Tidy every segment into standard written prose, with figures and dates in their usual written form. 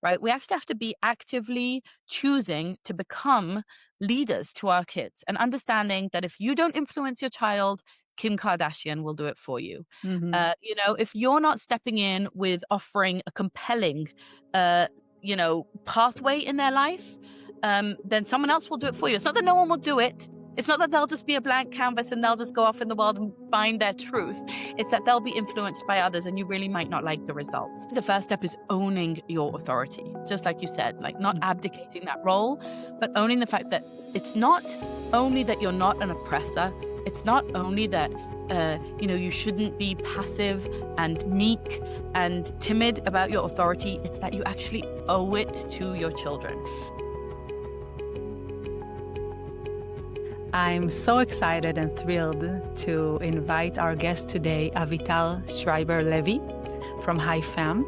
right? We actually have to be actively choosing to become leaders to our kids and understanding that if you don't influence your child, Kim Kardashian will do it for you. Hmm. If you're not stepping in with offering a compelling, uh, pathway in their life, then someone else will do it for you. It's not that no one will do it. It's not that they'll just be a blank canvas and they'll just go off in the world and find their truth. It's that they'll be influenced by others and you really might not like the results. The first step is owning your authority, just like you said, like not abdicating that role, but owning the fact that it's not only that you're not an oppressor, it's not only that you shouldn't be passive and meek and timid about your authority. It's that you actually owe it to your children. I'm so excited and thrilled to invite our guest today, Avital Schreiber-Levy from High Fam.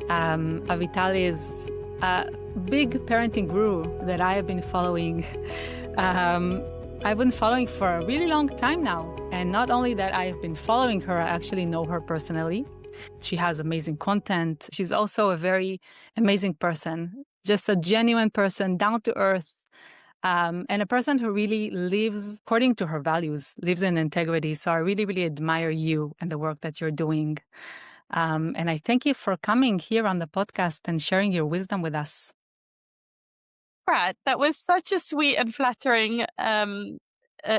Avital is a big parenting guru that I have been following. I've been following for a really long time now. And not only that I have been following her, I actually know her personally. She has amazing content. She's also a very amazing person, just a genuine person, down to earth. And a person who really lives according to her values, lives in integrity. So I really, really admire you and the work that you're doing. And I thank you for coming here on the podcast and sharing your wisdom with us. Brad, that was such a sweet and flattering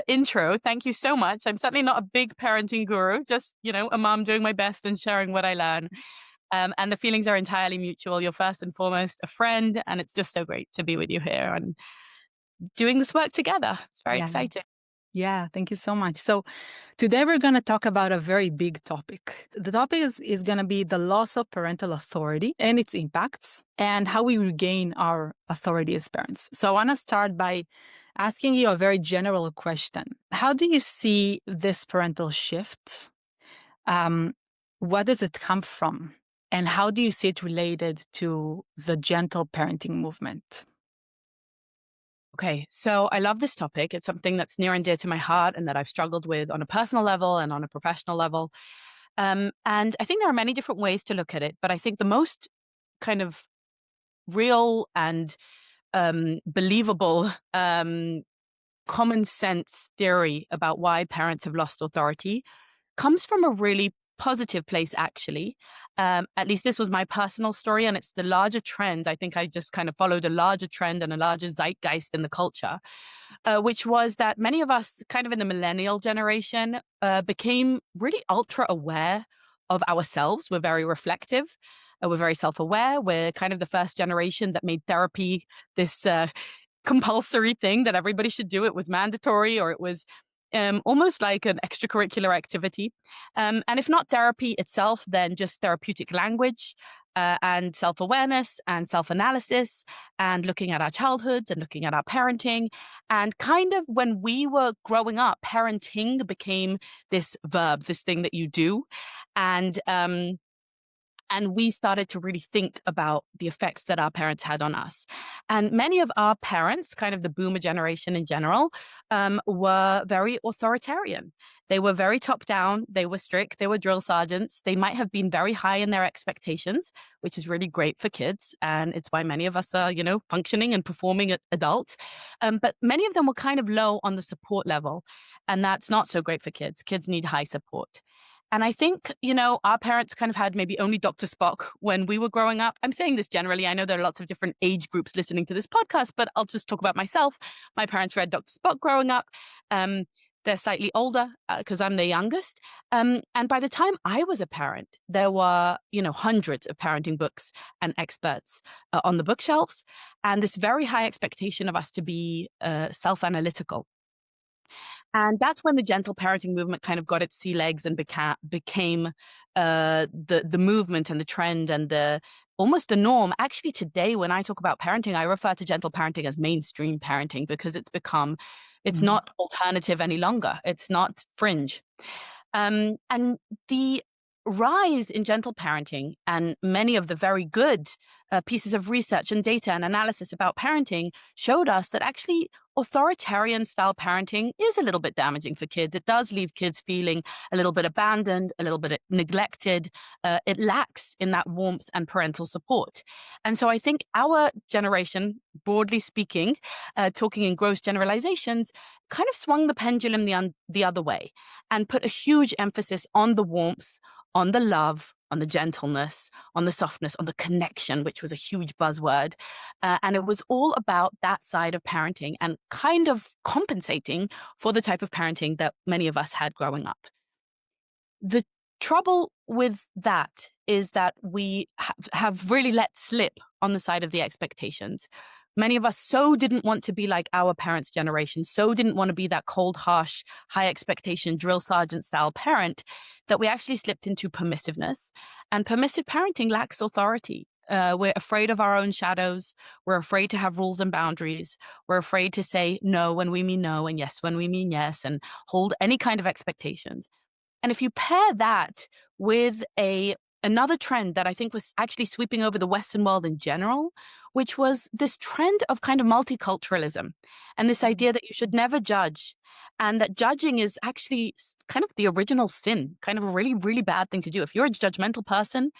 intro. Thank you so much. I'm certainly not a big parenting guru, just, a mom doing my best and sharing what I learn. And the feelings are entirely mutual. You're first and foremost a friend, and it's just so great to be with you here and doing this work together. It's very Yeah. exciting. Yeah, thank you so much. So today we're going to talk about a very big topic. The topic is going to be the loss of parental authority and its impacts and how we regain our authority as parents. So I want to start by asking you a very general question. How do you see this parental shift? What does it come from? And how do you see it related to the gentle parenting movement? Okay, so I love this topic. It's something that's near and dear to my heart and that I've struggled with on a personal level and on a professional level. And I think there are many different ways to look at it, but I think the most kind of real and believable common sense theory about why parents have lost authority comes from a really positive place, actually. At least this was my personal story, and it's the larger trend. I think I just kind of followed a larger trend and a larger zeitgeist in the culture, which was that many of us, kind of in the millennial generation, became really ultra aware of ourselves. We're very reflective. We're very self-aware. We're kind of the first generation that made therapy this compulsory thing that everybody should do. It was mandatory, or it was almost like an extracurricular activity. And if not therapy itself, then just therapeutic language and self-awareness and self-analysis and looking at our childhoods and looking at our parenting. And kind of when we were growing up, parenting became this verb, this thing that you do. And we started to really think about the effects that our parents had on us. And many of our parents, kind of the boomer generation in general, were very authoritarian. They were very top down. They were strict. They were drill sergeants. They might have been very high in their expectations, which is really great for kids. And it's why many of us are, functioning and performing adults. But many of them were kind of low on the support level. And that's not so great for kids. Kids need high support. And I think, our parents kind of had maybe only Dr. Spock when we were growing up. I'm saying this generally. I know there are lots of different age groups listening to this podcast, but I'll just talk about myself. My parents read Dr. Spock growing up. They're slightly older because I'm the youngest. And by the time I was a parent, there were, hundreds of parenting books and experts on the bookshelves, and this very high expectation of us to be self-analytical. And that's when the gentle parenting movement kind of got its sea legs and became the movement and the trend and almost the norm. Actually, today, when I talk about parenting, I refer to gentle parenting as mainstream parenting because it's not alternative any longer. It's not fringe. And the rise in gentle parenting and many of the very good pieces of research and data and analysis about parenting showed us that actually authoritarian style parenting is a little bit damaging for kids. It does leave kids feeling a little bit abandoned, a little bit neglected. It lacks in that warmth and parental support. And so I think our generation, broadly speaking, talking in gross generalizations, kind of swung the pendulum the other way and put a huge emphasis on the warmth, on the love, on the gentleness, on the softness, on the connection, which was a huge buzzword. And it was all about that side of parenting and kind of compensating for the type of parenting that many of us had growing up. The trouble with that is that we have really let slip on the side of the expectations. Many of us so didn't want to be like our parents' generation, so didn't want to be that cold, harsh, high expectation, drill sergeant style parent that we actually slipped into permissiveness. And permissive parenting lacks authority. We're afraid of our own shadows. We're afraid to have rules and boundaries. We're afraid to say no when we mean no and yes when we mean yes and hold any kind of expectations. And if you pair that with another trend that I think was actually sweeping over the Western world in general, which was this trend of kind of multiculturalism and this idea that you should never judge and that judging is actually kind of the original sin, kind of a really, really bad thing to do. If you're a judgmental person,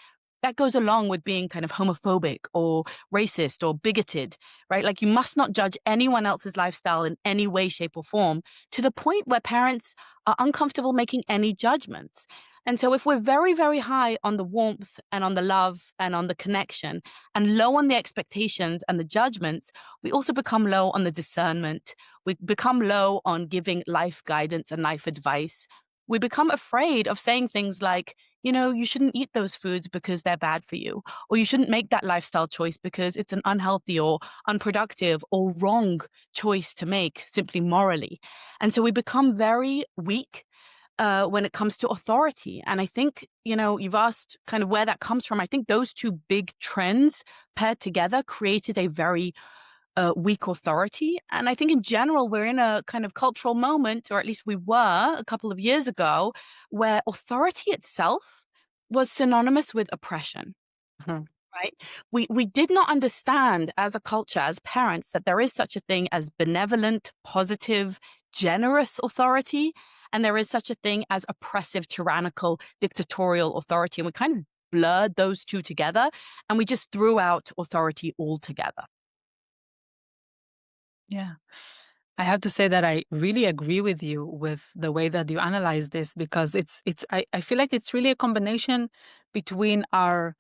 that goes along with being kind of homophobic or racist or bigoted, right? Like you must not judge anyone else's lifestyle in any way, shape, or form to the point where parents are uncomfortable making any judgments. And so if we're very, very high on the warmth and on the love and on the connection and low on the expectations and the judgments, we also become low on the discernment. We become low on giving life guidance and life advice. We become afraid of saying things like, you shouldn't eat those foods because they're bad for you, or you shouldn't make that lifestyle choice because it's an unhealthy or unproductive or wrong choice to make simply morally. And so we become very weak when it comes to authority. And I think, you've asked kind of where that comes from. I think those two big trends paired together created a very weak authority. And I think in general, we're in a kind of cultural moment, or at least we were a couple of years ago, where authority itself was synonymous with oppression. Mhm. Right? We did not understand as a culture, as parents, that there is such a thing as benevolent, positive, generous authority, and there is such a thing as oppressive, tyrannical, dictatorial authority. And we kind of blurred those two together, and we just threw out authority altogether. Yeah. I have to say that I really agree with you with the way that you analyze this because I feel like it's really a combination between our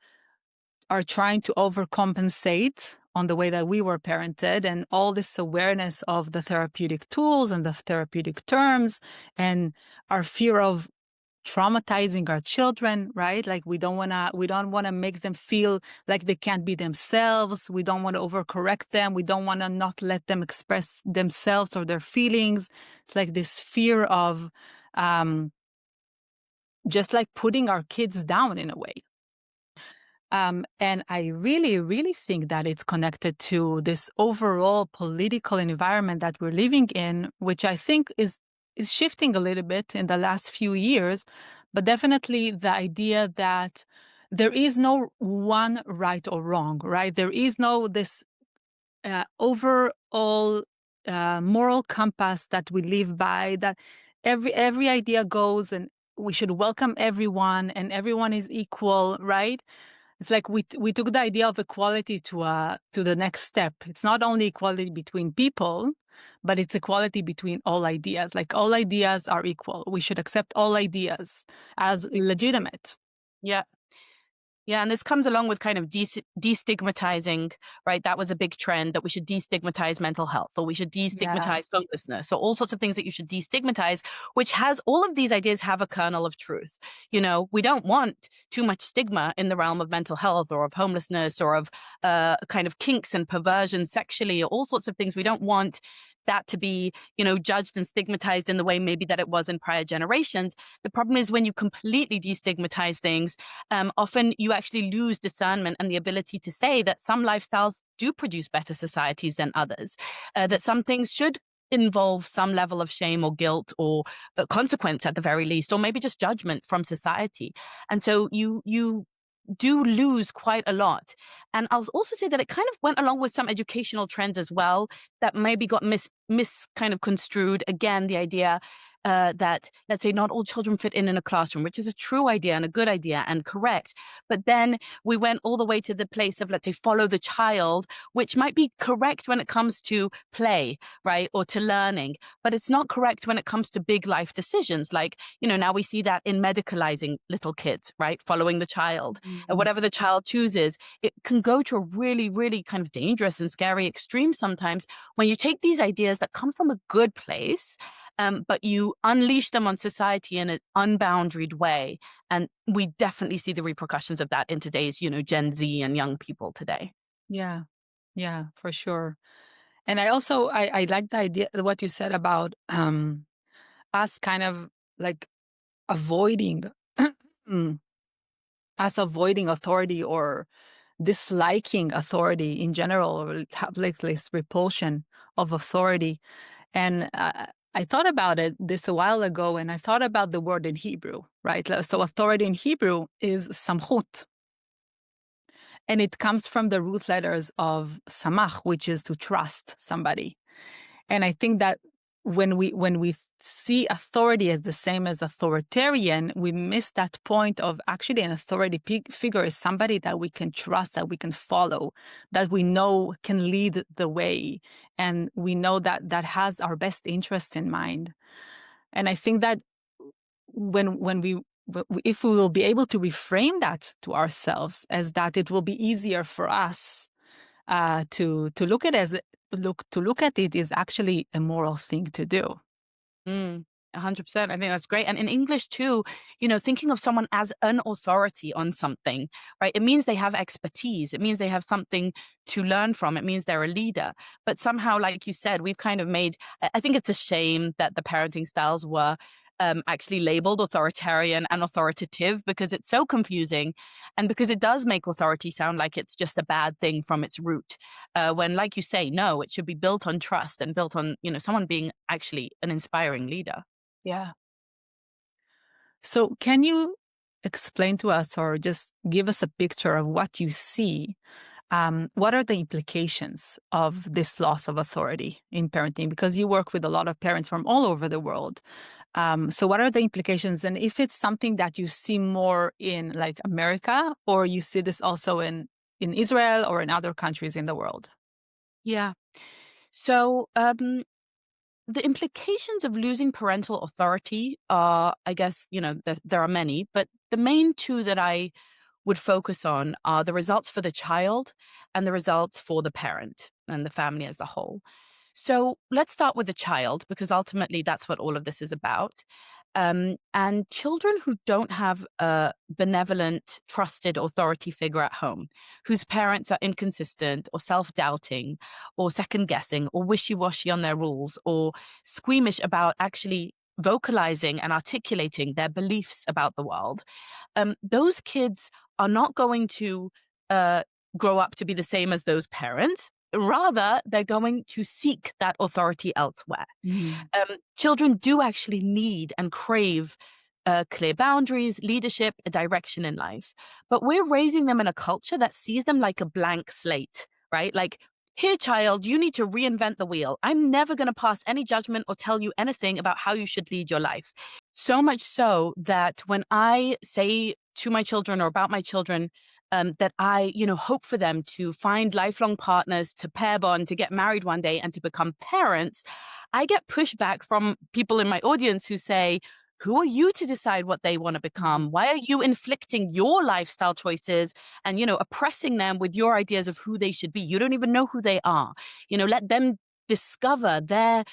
trying to overcompensate on the way that we were parented and all this awareness of the therapeutic tools and the therapeutic terms and our fear of traumatizing our children, right? Like we don't want to make them feel like they can't be themselves. We don't want to overcorrect them. We don't want to not let them express themselves or their feelings. It's like this fear of just like putting our kids down in a way. And I really, really think that it's connected to this overall political environment that we're living in, which I think is shifting a little bit in the last few years. But definitely the idea that there is no one right or wrong, right? There is no this overall moral compass that we live by, that every idea goes and we should welcome everyone and everyone is equal, right? It's like we took the idea of equality to the next step. It's not only equality between people, but it's equality between all ideas. Like all ideas are equal. We should accept all ideas as legitimate. Yeah. Yeah, and this comes along with kind of destigmatizing, right? That was a big trend that we should destigmatize mental health, or we should destigmatize hopelessness, or all sorts of things that you should destigmatize, which has all of these ideas have a kernel of truth. We don't want too much stigma in the realm of mental health or of homelessness or of kind of kinks and perversion sexually, or all sorts of things. We don't want that to be, judged and stigmatized in the way maybe that it was in prior generations. The problem is when you completely destigmatize things, often you actually lose discernment and the ability to say that some lifestyles do produce better societies than others, that some things should involve some level of shame or guilt or consequence at the very least, or maybe just judgment from society. And so you do lose quite a lot. And I'll also say that it kind of went along with some educational trends as well that maybe got mis kind of construed. Again, the idea that, let's say, not all children fit in a classroom, which is a true idea and a good idea and correct. But then we went all the way to the place of, let's say, follow the child, which might be correct when it comes to play, right, or to learning, but it's not correct when it comes to big life decisions. Like, now we see that in medicalizing little kids, right, following the child. And Mhm. whatever the child chooses, it can go to a really, really kind of dangerous and scary extreme sometimes when you take these ideas that come from a good place, but you unleash them on society in an unboundaried way. And we definitely see the repercussions of that in today's, Gen Z and young people today. Yeah, yeah, for sure. And I also I like the idea what you said about us kind of like avoiding mm, us avoiding authority or disliking authority in general, or have like this repulsion of authority. And I thought about it this a while ago, and I thought about the word in Hebrew, right? So authority in Hebrew is samchut, and it comes from the root letters of samach, which is to trust somebody. And I think that when we see authority as the same as authoritarian, we miss that point of actually an authority figure is somebody that we can trust, that we can follow, that we know can lead the way, and we know that has our best interest in mind. And I think that when we if we will be able to reframe that to ourselves as that, it will be easier for us to look at it is actually a moral thing to do. 100%. I think that's great. And in English too, thinking of someone as an authority on something, right? It means they have expertise. It means they have something to learn from. It means they're a leader. But somehow, like you said, we've kind of made, I think it's a shame that the parenting styles were actually labeled authoritarian and authoritative, because it's so confusing and because it does make authority sound like it's just a bad thing from its root. When, like you say, no, it should be built on trust and built on, someone being actually an inspiring leader. Yeah. So can you explain to us or just give us a picture of what you see? What are the implications of this loss of authority in parenting? Because you work with a lot of parents from all over the world. So what are the implications? And if it's something that you see more in like America, or you see this also in Israel or in other countries in the world? Yeah. So, the implications of losing parental authority are, I guess, there are many, but the main two that I would focus on are the results for the child and the results for the parent and the family as a whole. So let's start with the child, because ultimately that's what all of this is about. And children who don't have a benevolent, trusted authority figure at home, whose parents are inconsistent or self doubting or second guessing or wishy washy on their rules or squeamish about actually vocalizing and articulating their beliefs about the world, those kids are not going to uh, grow up to be the same as those parents. Rather, they're going to seek that authority elsewhere. Mhm. Children do actually need and crave clear boundaries, leadership, a direction in life. But we're raising them in a culture that sees them like a blank slate, right? Like, here, child, you need to reinvent the wheel. I'm never going to pass any judgment or tell you anything about how you should lead your life. So much so that when I say to my children or about my children, that I, hope for them to find lifelong partners, to pair bond, to get married one day, and to become parents, I get pushback from people in my audience who say, who are you to decide what they want to become? Why are you inflicting your lifestyle choices and, oppressing them with your ideas of who they should be? You don't even know who they are. Let them discover their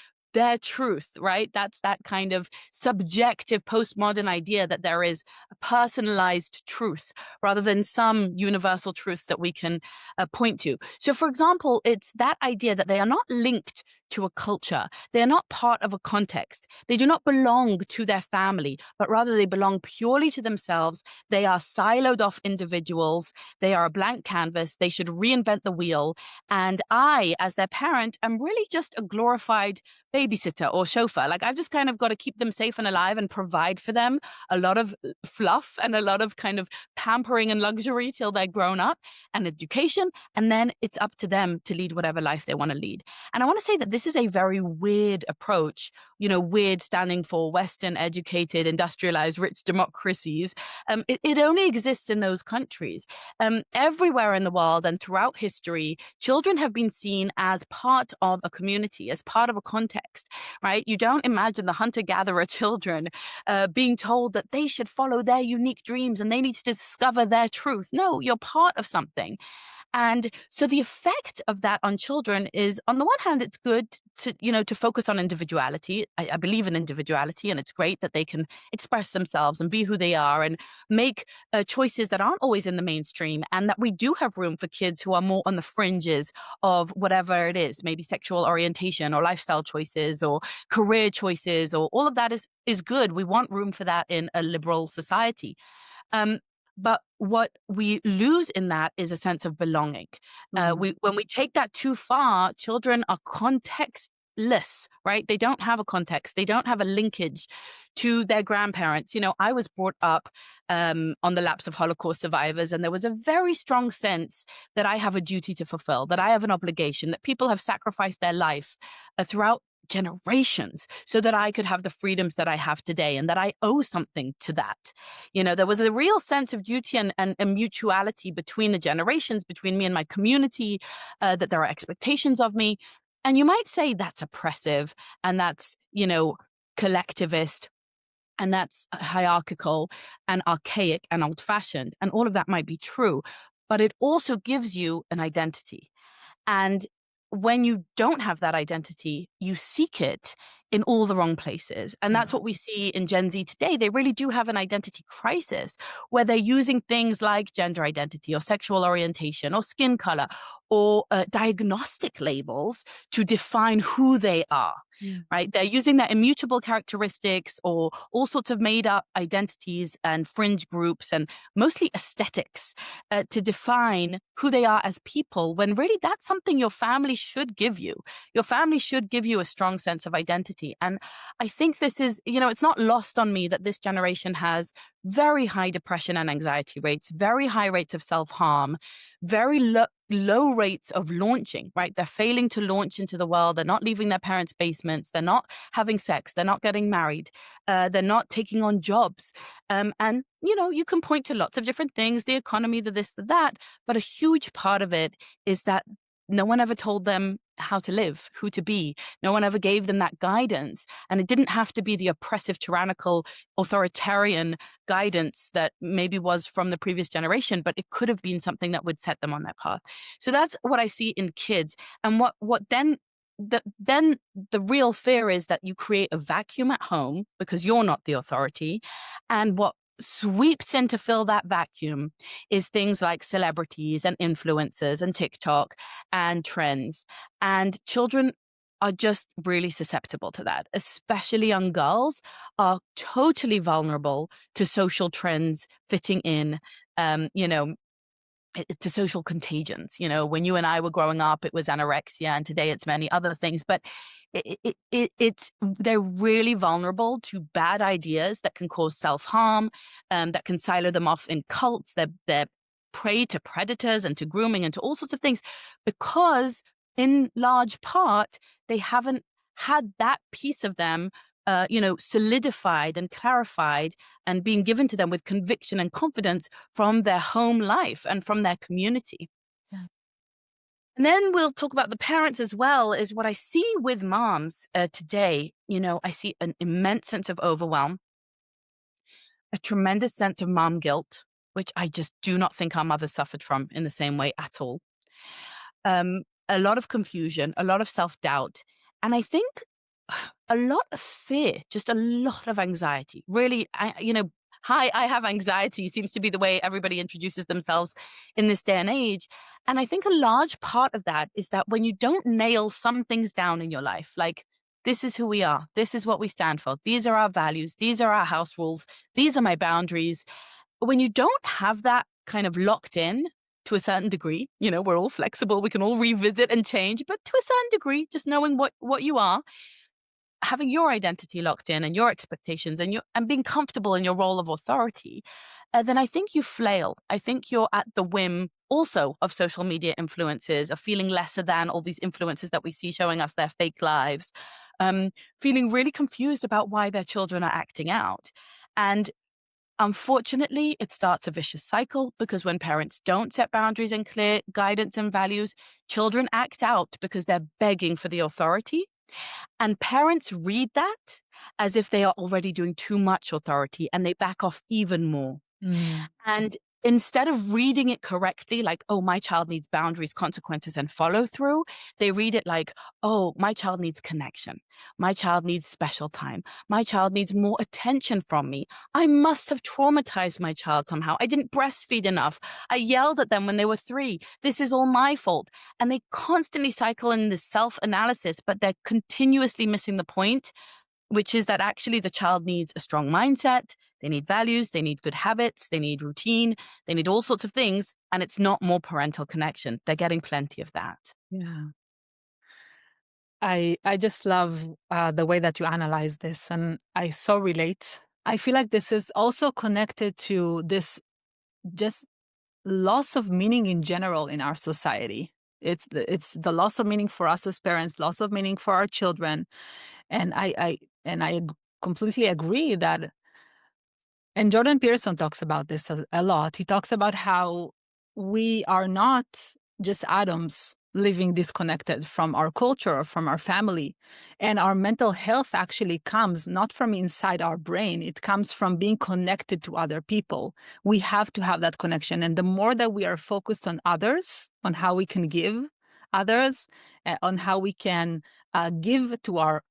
truth, right? That's that kind of subjective postmodern idea that there is a personalized truth rather than some universal truths that we can point to. So, for example, it's that idea that they are not linked to a culture. They are not part of a context. They do not belong to their family, but rather they belong purely to themselves. They are siloed off individuals. They are a blank canvas. They should reinvent the wheel. And I, as their parent, am really just a glorified babysitter or chauffeur. Like, I've just kind of got to keep them safe and alive and provide for them a lot of fluff and a lot of kind of pampering and luxury till they're grown up, and education. And then it's up to them to lead whatever life they want to lead. And I want to say that this is a very weird approach, weird standing for Western educated, industrialized, rich democracies. It only exists in those countries. Everywhere in the world and throughout history, children have been seen as part of a community, as part of a context, right? You don't imagine the hunter-gatherer children being told that they should follow their unique dreams and they need to discover their truth. No, you're part of something. And so the effect of that on children is, on the one hand, it's good to focus on individuality. I believe in individuality, and it's great that they can express themselves and be who they are and make choices that aren't always in the mainstream, and that we do have room for kids who are more on the fringes of whatever it is, maybe sexual orientation or lifestyle choices or career choices, or all of that is good. We want room for that in a liberal society. Um, but what we lose in that is a sense of belonging. When we take that too far, children are contextless, right? They don't have a context. They don't have a linkage to their grandparents. I was brought up on the laps of Holocaust survivors, and there was a very strong sense that I have a duty to fulfill, that I have an obligation, that people have sacrificed their life throughout generations so that I could have the freedoms that I have today, and that I owe something to that. There was a real sense of duty and mutuality between the generations, between me and my community, that there are expectations of me. And you might say that's oppressive, and that's, collectivist, and that's hierarchical and archaic and old-fashioned. And all of that might be true, but it also gives you an identity. And when you don't have that identity, you seek it in all the wrong places. And that's what we see in Gen Z today. They really do have an identity crisis, where they're using things like gender identity or sexual orientation or skin color or diagnostic labels to define who they are. Right? They're using their immutable characteristics or all sorts of made up identities and fringe groups and mostly aesthetics to define who they are as people, when really that's something your family should give you. Your family should give you a strong sense of identity. And I think this is, it's not lost on me that this generation has very high depression and anxiety rates, very high rates of self-harm, very low rates of launching, right? They're failing to launch into the world. They're not leaving their parents' basements. They're not having sex. They're not getting married. They're not taking on jobs. And, you can point to lots of different things, the economy, the this, the that, but a huge part of it is that no one ever told them how to live, who to be. No one ever gave them that guidance. And it didn't have to be the oppressive, tyrannical, authoritarian guidance that maybe was from the previous generation, but it could have been something that would set them on that path. So that's what I see in kids. And what then the real fear is that you create a vacuum at home because you're not the authority. And what sweeps in to fill that vacuum is things like celebrities and influencers and TikTok and trends. And children are just really susceptible to that, especially young girls are totally vulnerable to social trends fitting in, to social contagions. When you and I were growing up, it was anorexia, and today it's many other things. But they're really vulnerable to bad ideas that can cause self-harm, that can silo them off in cults. They're prey to predators and to grooming and to all sorts of things, because in large part they haven't had that piece of them solidified and clarified and being given to them with conviction and confidence from their home life and from their community. Yeah. And then we'll talk about the parents as well. Is what I see with moms today. I see an immense sense of overwhelm, a tremendous sense of mom guilt, which I just do not think our mothers suffered from in the same way at all. A lot of confusion, a lot of self-doubt, and I think a lot of fear, just a lot of anxiety. Really, hi, I have anxiety seems to be the way everybody introduces themselves in this day and age. And I think a large part of that is that when you don't nail some things down in your life, like this is who we are, this is what we stand for, these are our values, these are our house rules, these are my boundaries. When you don't have that kind of locked in to a certain degree, we're all flexible, we can all revisit and change, but to a certain degree, just knowing what you are, having your identity locked in and your expectations and being comfortable in your role of authority, then I think you flail. I think you're at the whim also of social media influences, of feeling lesser than all these influencers that we see showing us their fake lives, feeling really confused about why their children are acting out. And unfortunately, it starts a vicious cycle because when parents don't set boundaries and clear guidance and values, children act out because they're begging for the authority. And parents read that as if they are already doing too much authority and they back off even more. Mm. And instead of reading it correctly, like, oh, my child needs boundaries, consequences, and follow through, they read it like, oh, my child needs connection. My child needs special time. My child needs more attention from me. I must have traumatized my child somehow. I didn't breastfeed enough. I yelled at them when they were 3. This is all my fault. And they constantly cycle in this self-analysis, but they're continuously missing the point, which is that actually the child needs a strong mindset, they need values, they need good habits, they need routine, they need all sorts of things, and it's not more parental connection. They're getting plenty of that. Yeah. I just love the way that you analyze this, and I so relate. I feel like this is also connected to this just loss of meaning in general in our society. It's the loss of meaning for us as parents, loss of meaning for our children, and I completely agree that. And Jordan Peterson talks about this a lot. He talks about how we are not just atoms living disconnected from our culture or from our family. And our mental health actually comes not from inside our brain, it comes from being connected to other people. We have to have that connection. And the more that we are focused on others, on how we can give others, on how we can give to our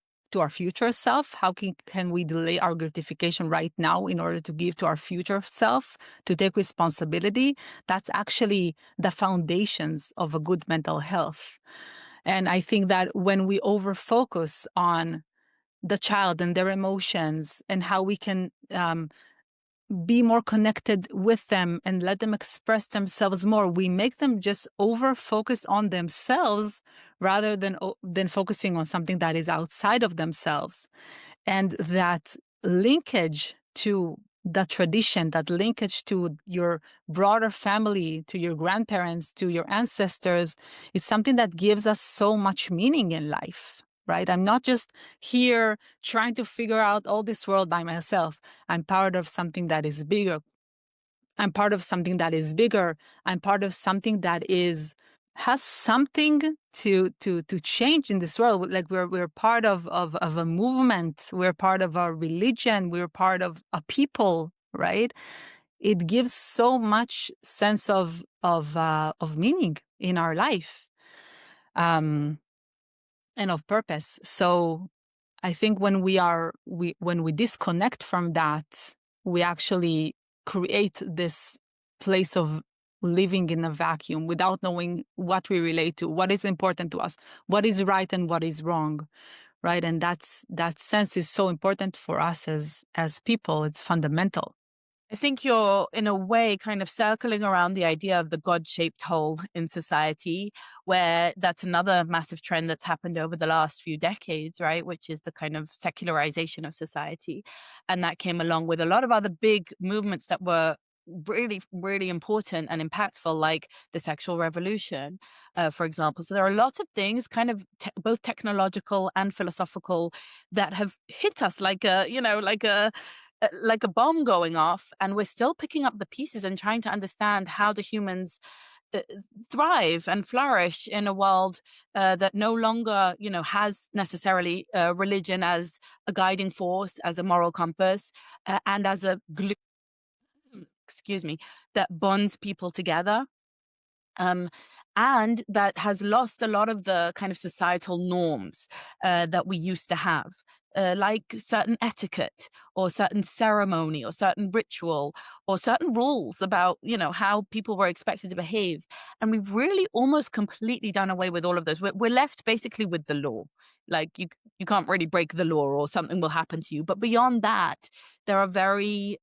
future self, how can we delay our gratification right now in order to give to our future self, to take responsibility? That's actually the foundations of a good mental health. And I think that when we over-focus on the child and their emotions and how we can be more connected with them and let them express themselves more, we make them just over-focus on themselves rather than focusing on something that is outside of themselves. And that linkage to the tradition, that linkage to your broader family, to your grandparents, to your ancestors, is something that gives us so much meaning in life, right? I'm not just here trying to figure out all this world by myself. I'm part of something that is bigger. I'm part of something that is bigger. I'm part of something that has something to change in this world. Like we're part of a movement. We're part of a religion. We're part of a people, right? It gives so much sense of meaning in our life, and of purpose. So I think when we disconnect from that, we actually create this place of living in a vacuum without knowing what we relate to, what is important to us, what is right and what is wrong, right? And that sense is so important for us as people. It's fundamental. I think you're, in a way, kind of circling around the idea of the God-shaped hole in society, where that's another massive trend that's happened over the last few decades, right? Which is the kind of secularization of society. And that came along with a lot of other big movements that were really, really important and impactful, like the sexual revolution, for example. So there are lots of things, kind of both technological and philosophical, that have hit us like a bomb going off, and we're still picking up the pieces and trying to understand how do humans uh, thrive and flourish in a world that no longer, has necessarily religion as a guiding force, as a moral compass, and as a glue, excuse me, that bonds people together. Um, and that has lost a lot of the kind of societal norms that we used to have. like certain etiquette or certain ceremony or certain ritual or certain rules about, how people were expected to behave. And we've really almost completely done away with all of those. We're left basically with the law. Like you can't really break the law or something will happen to you. But beyond that, there are very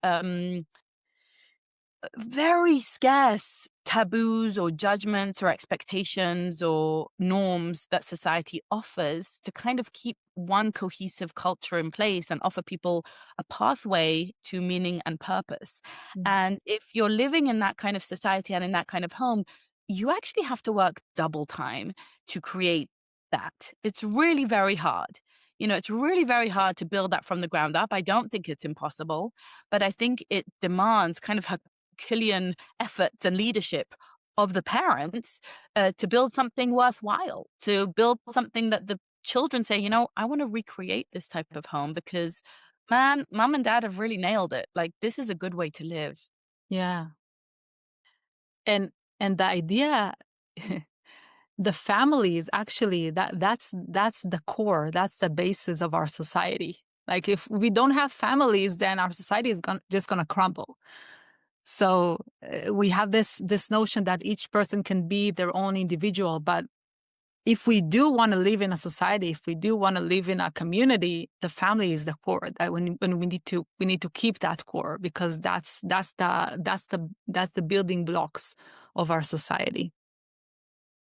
scarce taboos or judgments or expectations or norms that society offers to kind of keep one cohesive culture in place and offer people a pathway to meaning and purpose. Mm. And if you're living in that kind of society and in that kind of home, you actually have to work double time to create that. It's really very hard. It's really very hard to build that from the ground up. I don't think it's impossible, but I think it demands kind of Herculean efforts and leadership of the parents to build something worthwhile, to build something that the children say, I want to recreate this type of home because, man, mom and dad have really nailed it. Like, this is a good way to live. Yeah. And the idea, the family is actually that's the core, that's the basis of our society. Like if we don't have families, then our society is just gonna crumble. So we have this notion that each person can be their own individual, but if we do want to live in a society, if we do want to live in a community, the family is the core. That when we need to keep that core, because that's the building blocks of our society.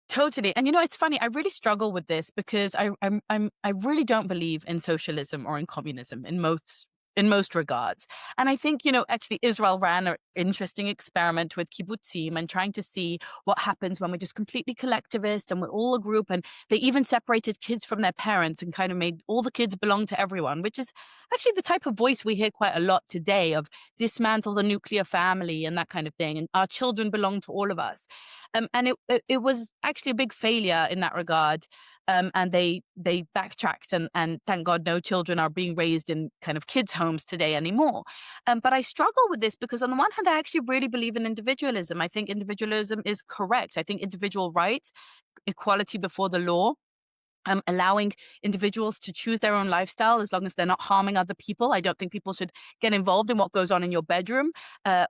Totally. And it's funny, I really struggle with this because I really don't believe in socialism or in communism in most regards. And I think, actually Israel ran an interesting experiment with kibbutzim and trying to see what happens when we're just completely collectivist and we're all a group. And they even separated kids from their parents and kind of made all the kids belong to everyone, which is actually the type of voice we hear quite a lot today of dismantle the nuclear family and that kind of thing. And our children belong to all of us. And it was actually a big failure in that regard. And they backtracked and thank God no children are being raised in kind of kids' homes today anymore. But I struggle with this because on the one hand, I actually really believe in individualism. I think individualism is correct. I think individual rights, equality before the law, allowing individuals to choose their own lifestyle as long as they're not harming other people. I don't think people should get involved in what goes on in your bedroom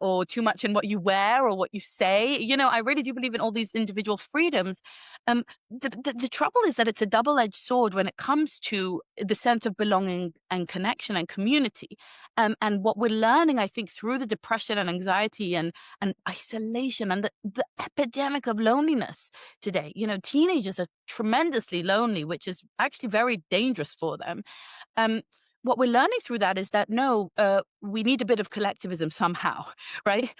or too much in what you wear or what you say. I really do believe in all these individual freedoms. The trouble is that it's a double-edged sword when it comes to the sense of belonging and connection and community. And what we're learning, I think, through the depression and anxiety and isolation and the epidemic of loneliness today. Teenagers are tremendously lonely, which is actually very dangerous for them. What we're learning through that is that no, we need a bit of collectivism somehow, right?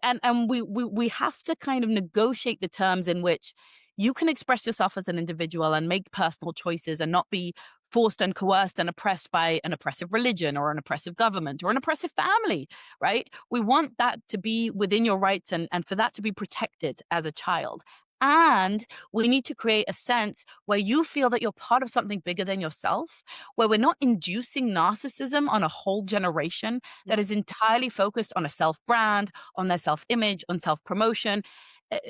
And we have to kind of negotiate the terms in which you can express yourself as an individual and make personal choices and not be forced and coerced and oppressed by an oppressive religion or an oppressive government or an oppressive family, right? We want that to be within your rights and for that to be protected as a child. And we need to create a sense where you feel that you're part of something bigger than yourself, where we're not inducing narcissism on a whole generation that is entirely focused on a self-brand, on their self-image, on self-promotion.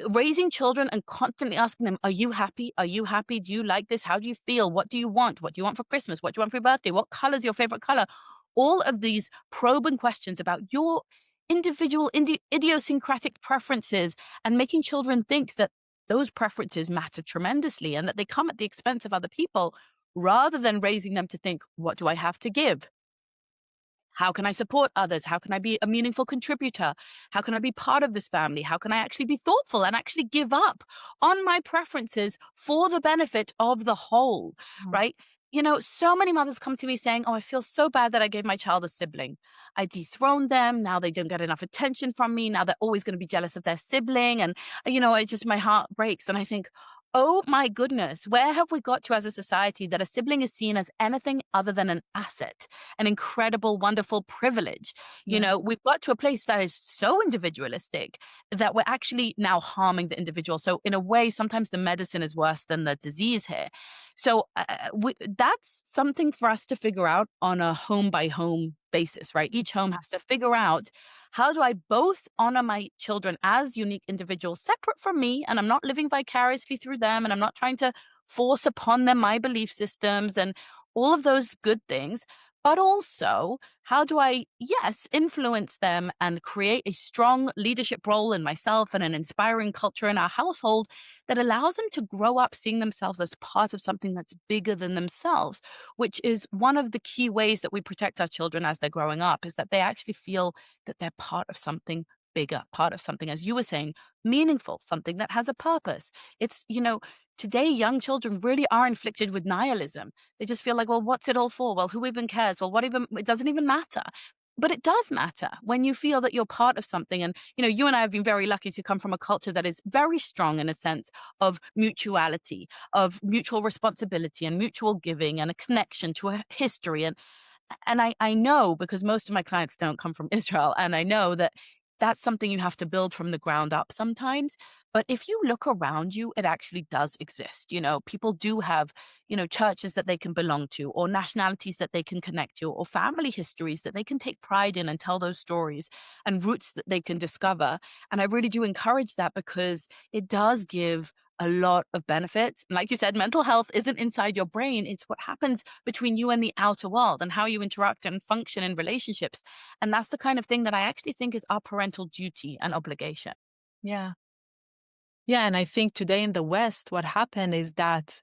Raising children and constantly asking them, are you happy? Are you happy? Do you like this? How do you feel? What do you want? What do you want for Christmas? What do you want for your birthday? What color is your favorite color? All of these probing questions about your individual idiosyncratic preferences and making children think that those preferences matter tremendously and that they come at the expense of other people, rather than raising them to think, what do I have to give? How can I support others? How can I be a meaningful contributor? How can I be part of this family? How can I actually be thoughtful and actually give up on my preferences for the benefit of the whole, right? So many mothers come to me saying, oh, I feel so bad that I gave my child a sibling. I dethroned them. Now they don't get enough attention from me. Now they're always going to be jealous of their sibling. And, it just, my heart breaks. And I think, oh my goodness, where have we got to as a society that a sibling is seen as anything other than an asset, an incredible, wonderful privilege? We've got to a place that is so individualistic that we're actually now harming the individual. So in a way, sometimes the medicine is worse than the disease here. So that's something for us to figure out on a home by home basis, right? Each home has to figure out, how do I both honor my children as unique individuals separate from me, and I'm not living vicariously through them, and I'm not trying to force upon them my belief systems, and all of those good things, but also how do I, yes, influence them and create a strong leadership role in myself and an inspiring culture in our household that allows them to grow up seeing themselves as part of something that's bigger than themselves, which is one of the key ways that we protect our children as they're growing up, is that they actually feel that they're part of something bigger, part of something, as you were saying, meaningful, something that has a purpose. Today young children really are inflicted with nihilism. They just feel like, well, what's it all for? Well, who even cares? Well, what even, it doesn't even matter. But it does matter when you feel that you're part of something. And, you and I have been very lucky to come from a culture that is very strong in a sense of mutuality, of mutual responsibility and mutual giving and a connection to a history. And I know, because most of my clients don't come from Israel, and I know that that's something you have to build from the ground up sometimes. But if you look around you, it actually does exist. People do have, churches that they can belong to, or nationalities that they can connect to, or family histories that they can take pride in and tell those stories, and roots that they can discover. And I really do encourage that, because it does give a lot of benefits. And like you said, mental health isn't inside your brain. It's what happens between you and the outer world and how you interact and function in relationships. And that's the kind of thing that I actually think is our parental duty and obligation. Yeah. Yeah. And I think today in the West, what happened is that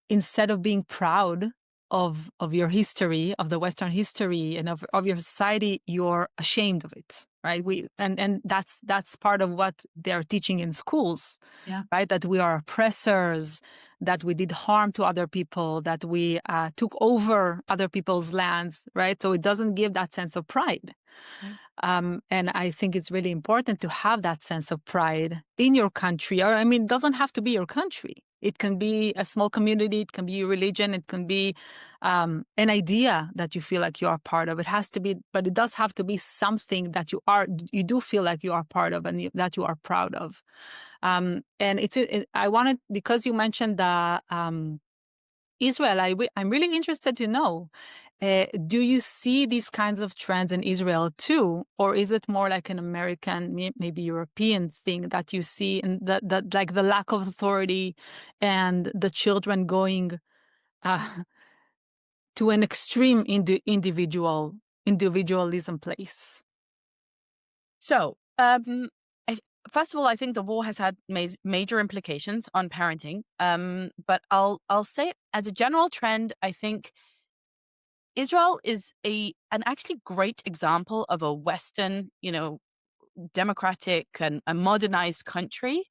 instead of being proud of your history, of the Western history and of your society, you're ashamed of it. Right. And that's part of what they're teaching in schools. Yeah. Right. That we are oppressors, that we did harm to other people, that we took over other people's lands. Right. So it doesn't give that sense of pride. Right. And I think it's really important to have that sense of pride in your country. Or, I mean, it doesn't have to be your country. It can be a small community. It can be your religion. It can be an idea that you feel like you are part of. It has to be, but it does have to be something that you do feel like you are part of, and that you are proud of. And I wanted, because you mentioned the Israel, I'm really interested to know, do you see these kinds of trends in Israel too? Or is it more like an American, maybe European thing that you see, and that like the lack of authority and the children going to an extreme individualism place? So, first of all, I think the war has had major implications on parenting. But I'll say, as a general trend, I think Israel is an actually great example of a Western, democratic and a modernized country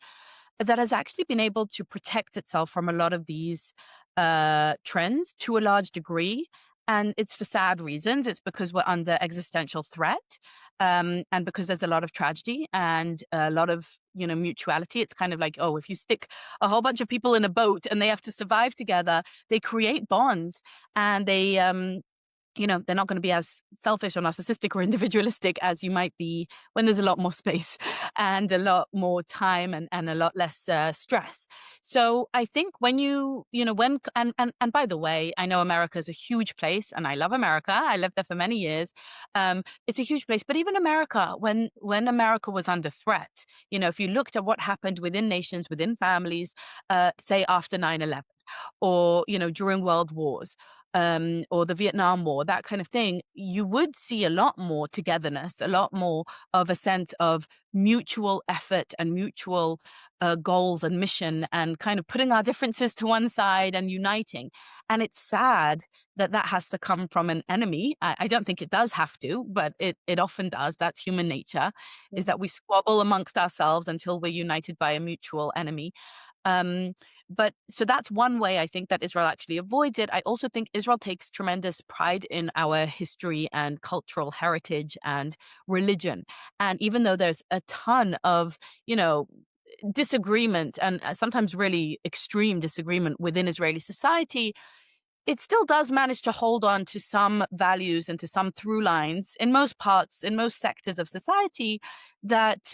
that has actually been able to protect itself from a lot of these trends to a large degree. And it's for sad reasons. It's because we're under existential threat, and because there's a lot of tragedy and a lot of, mutuality. It's kind of like, oh, if you stick a whole bunch of people in a boat and they have to survive together, they create bonds, and they're not going to be as selfish or narcissistic or individualistic as you might be when there's a lot more space and a lot more time and a lot less stress. So I think and by the way, I know America is a huge place, and I love America. I lived there for many years. It's a huge place, but even America, when America was under threat, if you looked at what happened within nations, within families, say after 9/11, or during world wars, or the Vietnam War, that kind of thing, you would see a lot more togetherness, a lot more of a sense of mutual effort and mutual goals and mission, and kind of putting our differences to one side and uniting. And it's sad that that has to come from an enemy. I don't think it does have to, but it often does. That's human nature, is that we squabble amongst ourselves until we're united by a mutual enemy. But so that's one way I think that Israel actually avoids it. I also think Israel takes tremendous pride in our history and cultural heritage and religion. And even though there's a ton of, disagreement, and sometimes really extreme disagreement within Israeli society, it still does manage to hold on to some values and to some through lines in most parts, in most sectors of society, that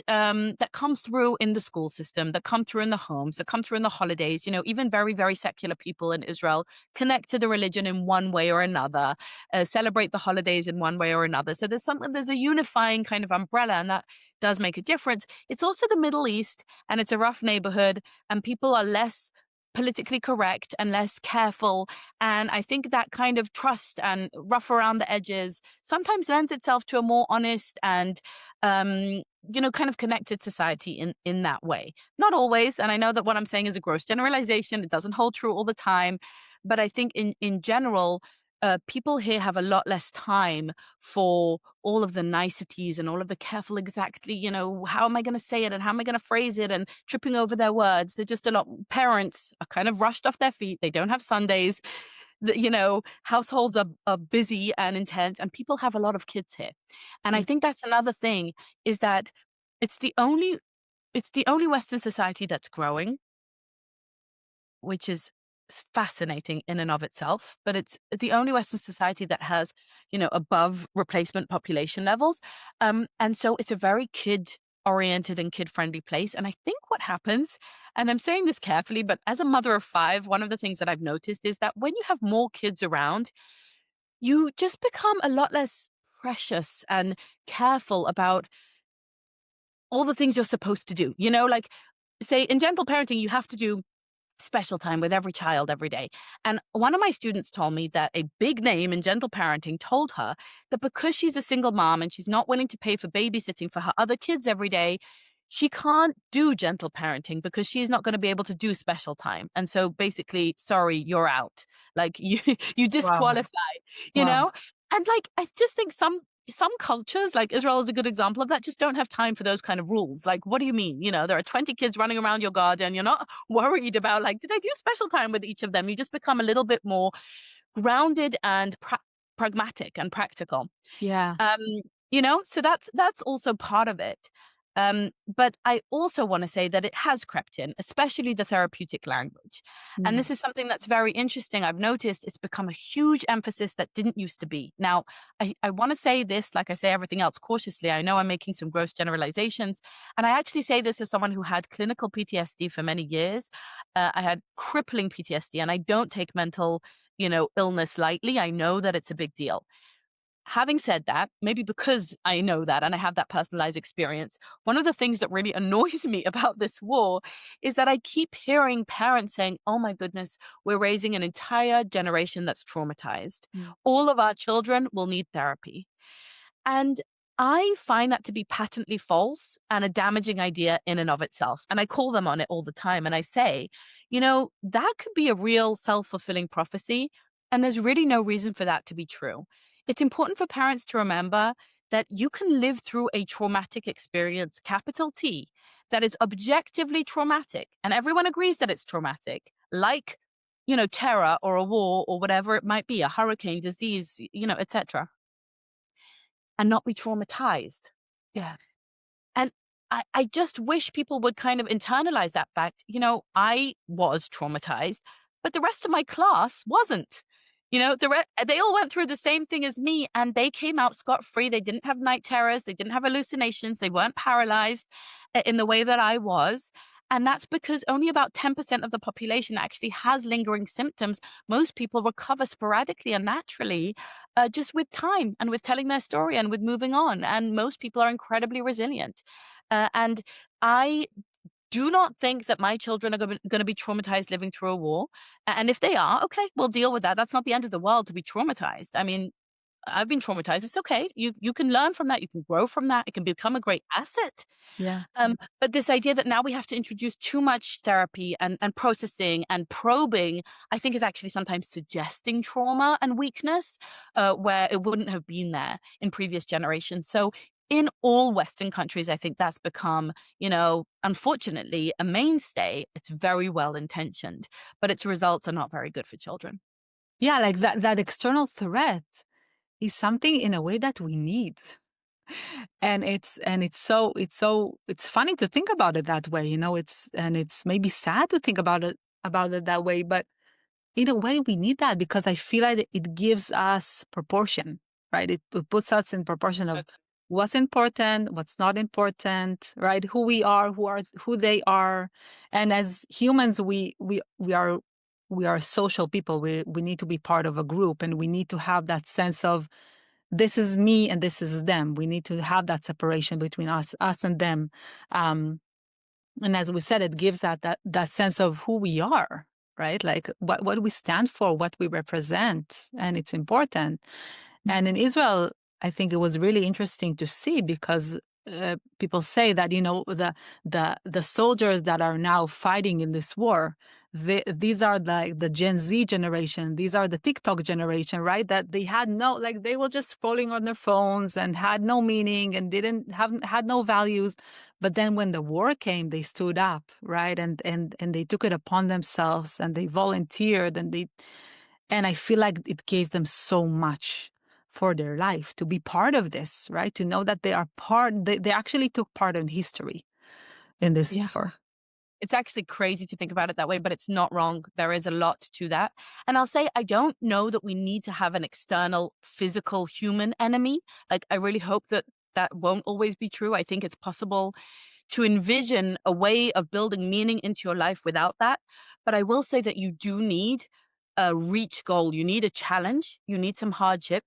come through in the school system, that come through in the homes, that come through in the holidays. Even very, very secular people in Israel connect to the religion in one way or another, celebrate the holidays in one way or another. So there's a unifying kind of umbrella, and that does make a difference. It's also the Middle East, and it's a rough neighborhood, and people are less politically correct and less careful. And I think that kind of trust and rough around the edges sometimes lends itself to a more honest and, kind of connected society in that way. Not always. And I know that what I'm saying is a gross generalization. It doesn't hold true all the time. But I think in general, people here have a lot less time for all of the niceties and all of the careful, exactly, how am I going to say it and how am I going to phrase it and tripping over their words. They're just a lot, parents are kind of rushed off their feet. They don't have Sundays. Households are busy and intense, and people have a lot of kids here. And I Mm. think that's another thing, is that it's the only Western society that's growing, which is fascinating in and of itself, but it's the only Western society that has, above replacement population levels. And so it's a very kid oriented and kid friendly place. And I think what happens, and I'm saying this carefully, but as a mother of five, one of the things that I've noticed is that when you have more kids around, you just become a lot less precious and careful about all the things you're supposed to do. Like, say in gentle parenting, you have to do special time with every child every day. And one of my students told me that a big name in gentle parenting told her that because she's a single mom and she's not willing to pay for babysitting for her other kids every day, she can't do gentle parenting because she's not going to be able to do special time. And so basically, sorry, you're out. Like you Wow. disqualify, you Wow. know? And like I just think some cultures, like Israel is a good example of that, just don't have time for those kind of rules. Like, what do you mean? There are 20 kids running around your garden. You're not worried about, like, did I do special time with each of them? You just become a little bit more grounded and pragmatic and practical. Yeah. Um, so that's also part of it. But I also want to say that it has crept in, especially the therapeutic language. And Mm. this is something that's very interesting. I've noticed it's become a huge emphasis that didn't used to be. Now, I want to say this, like I say everything else, cautiously. I know I'm making some gross generalizations. And I actually say this as someone who had clinical PTSD for many years. I had crippling PTSD, and I don't take mental, illness lightly. I know that it's a big deal. Having said that, maybe because I know that and I have that personalized experience, one of the things that really annoys me about this war is that I keep hearing parents saying, oh my goodness, we're raising an entire generation that's traumatized. Mm. All of our children will need therapy. And I find that to be patently false and a damaging idea in and of itself. And I call them on it all the time. And I say, that could be a real self-fulfilling prophecy. And there's really no reason for that to be true. It's important for parents to remember that you can live through a traumatic experience, capital T, that is objectively traumatic. And everyone agrees that it's traumatic, like, terror or a war or whatever it might be, a hurricane, disease, etc., and not be traumatized. Yeah. And I just wish people would kind of internalize that fact. I was traumatized, but the rest of my class wasn't. They all went through the same thing as me, and they came out scot-free. They didn't have night terrors. They didn't have hallucinations. They weren't paralyzed in the way that I was. And that's because only about 10% of the population actually has lingering symptoms. Most people recover sporadically and naturally, just with time and with telling their story and with moving on. And most people are incredibly resilient. And I do not think that my children are going to be traumatized living through a war. And if they are, okay, we'll deal with that. That's not the end of the world to be traumatized. I mean, I've been traumatized. It's okay. You can learn from that. You can grow from that. It can become a great asset. Yeah. But this idea that now we have to introduce too much therapy and processing and probing, I think is actually sometimes suggesting trauma and weakness, where it wouldn't have been there in previous generations. So in all Western countries, I think that's become, unfortunately, a mainstay. It's very well intentioned, but its results are not very good for children. Yeah, like that external threat is something in a way that we need. And it's funny to think about it that way, it's maybe sad to think about it that way, but in a way we need that because I feel like it gives us proportion, right? It puts us in proportion of what's important, what's not important, right? Who we are, who they are. And as humans, we are social people. We need to be part of a group, and we need to have that sense of this is me and this is them. We need to have that separation between us and them. And as we said, it gives that sense of who we are. right? Like what we stand for, what we represent, and it's important. And in Israel, I think it was really interesting to see because people say that the soldiers that are now fighting in this war, these are like the Gen Z generation. These are the TikTok generation, right? That they had no, like they were just scrolling on their phones and had no meaning and didn't have had no values. But then when the war came, they stood up, right? And they took it upon themselves and they volunteered and I feel like it gave them so much for their life to be part of this, right? To know that they are they actually took part in history in this Yeah. war. It's actually crazy to think about it that way, but it's not wrong. There is a lot to that. And I'll say, I don't know that we need to have an external physical human enemy. Like, I really hope that that won't always be true. I think it's possible to envision a way of building meaning into your life without that. But I will say that you do need a reach goal. You need a challenge. You need some hardship.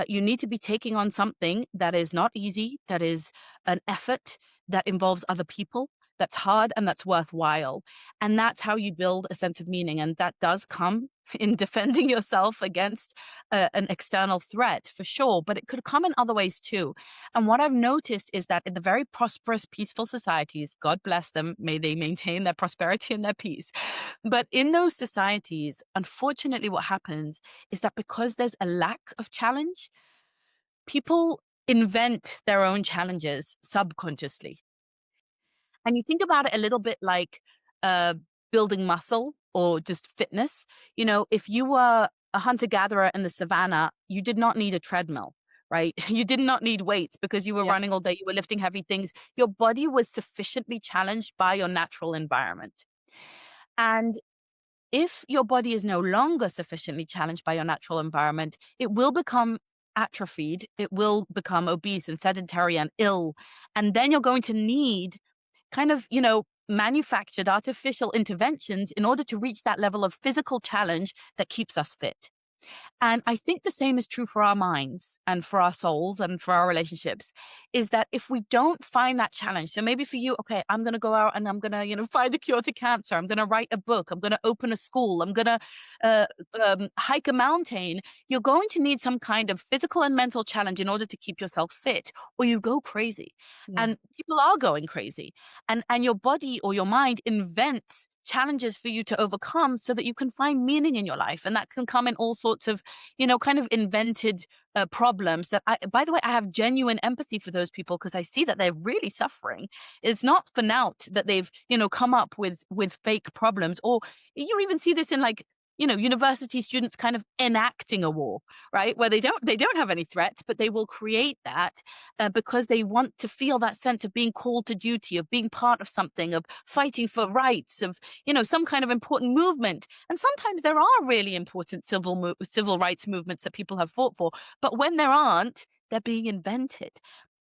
You need to be taking on something that is not easy, that is an effort, that involves other people, that's hard and that's worthwhile. And that's how you build a sense of meaning. And that does come in defending yourself against an external threat for sure, but it could come in other ways too. And what I've noticed is that in the very prosperous, peaceful societies, God bless them, may they maintain their prosperity and their peace. But in those societies, unfortunately, what happens is that because there's a lack of challenge, people invent their own challenges subconsciously. And you think about it a little bit like uh, building muscle or just fitness. You know, if you were a hunter gatherer in the savannah, you did not need a treadmill, right? You did not need weights because you were Yeah. running all day, you were lifting heavy things. Your body was sufficiently challenged by your natural environment. And if your body is no longer sufficiently challenged by your natural environment, it will become atrophied, it will become obese and sedentary and ill. And then you're going to need kind of, manufactured artificial interventions in order to reach that level of physical challenge that keeps us fit. And I think the same is true for our minds and for our souls and for our relationships, is that if we don't find that challenge, so maybe for you, okay, I'm going to go out and I'm going to, find the cure to cancer. I'm going to write a book. I'm going to open a school. I'm going to uh, hike a mountain. You're going to need some kind of physical and mental challenge in order to keep yourself fit, or you go crazy. Yeah. And people are going crazy. And your body or your mind invents challenges for you to overcome so that you can find meaning in your life. And that can come in all sorts of, kind of invented problems that by the way, I have genuine empathy for those people because I see that they're really suffering. It's not for naught that they've, come up with fake problems, or you even see this in like, university students kind of enacting a war, right? Where they don't have any threats, but they will create that because they want to feel that sense of being called to duty, of being part of something, of fighting for rights, of, some kind of important movement. And sometimes there are really important civil rights movements that people have fought for, but when there aren't, they're being invented.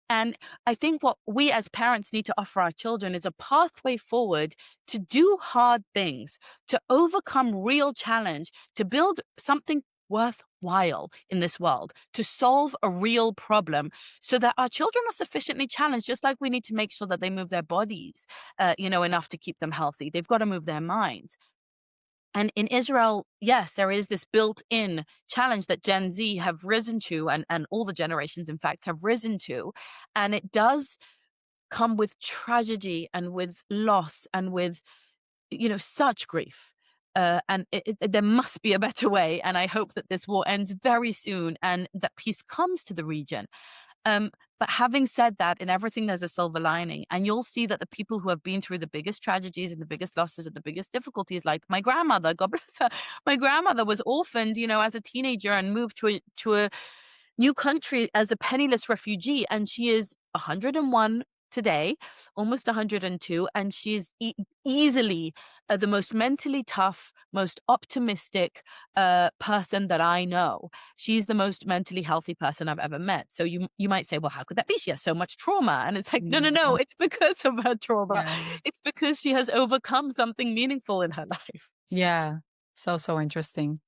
And I think what we as parents need to offer our children is a pathway forward to do hard things, to overcome real challenge, to build something worthwhile in this world, to solve a real problem so that our children are sufficiently challenged, just like we need to make sure that they move their bodies, enough to keep them healthy. They've got to move their minds. And in Israel, yes, there is this built-in challenge that Gen Z have risen to, and all the generations, in fact, have risen to. And it does come with tragedy and with loss and with, such grief. And there must be a better way. And I hope that this war ends very soon and that peace comes to the region. But having said that, in everything, there's a silver lining. And you'll see that the people who have been through the biggest tragedies and the biggest losses and the biggest difficulties, like my grandmother, God bless her, my grandmother was orphaned, as a teenager and moved to a new country as a penniless refugee. And she is 101 today, almost 102. And she's easily the most mentally tough, most optimistic person that I know. She's the most mentally healthy person I've ever met. So you might say, well, how could that be? She has so much trauma. And it's like, no, Yeah. it's because of her trauma. Yeah. It's because she has overcome something meaningful in her life. Yeah. So interesting.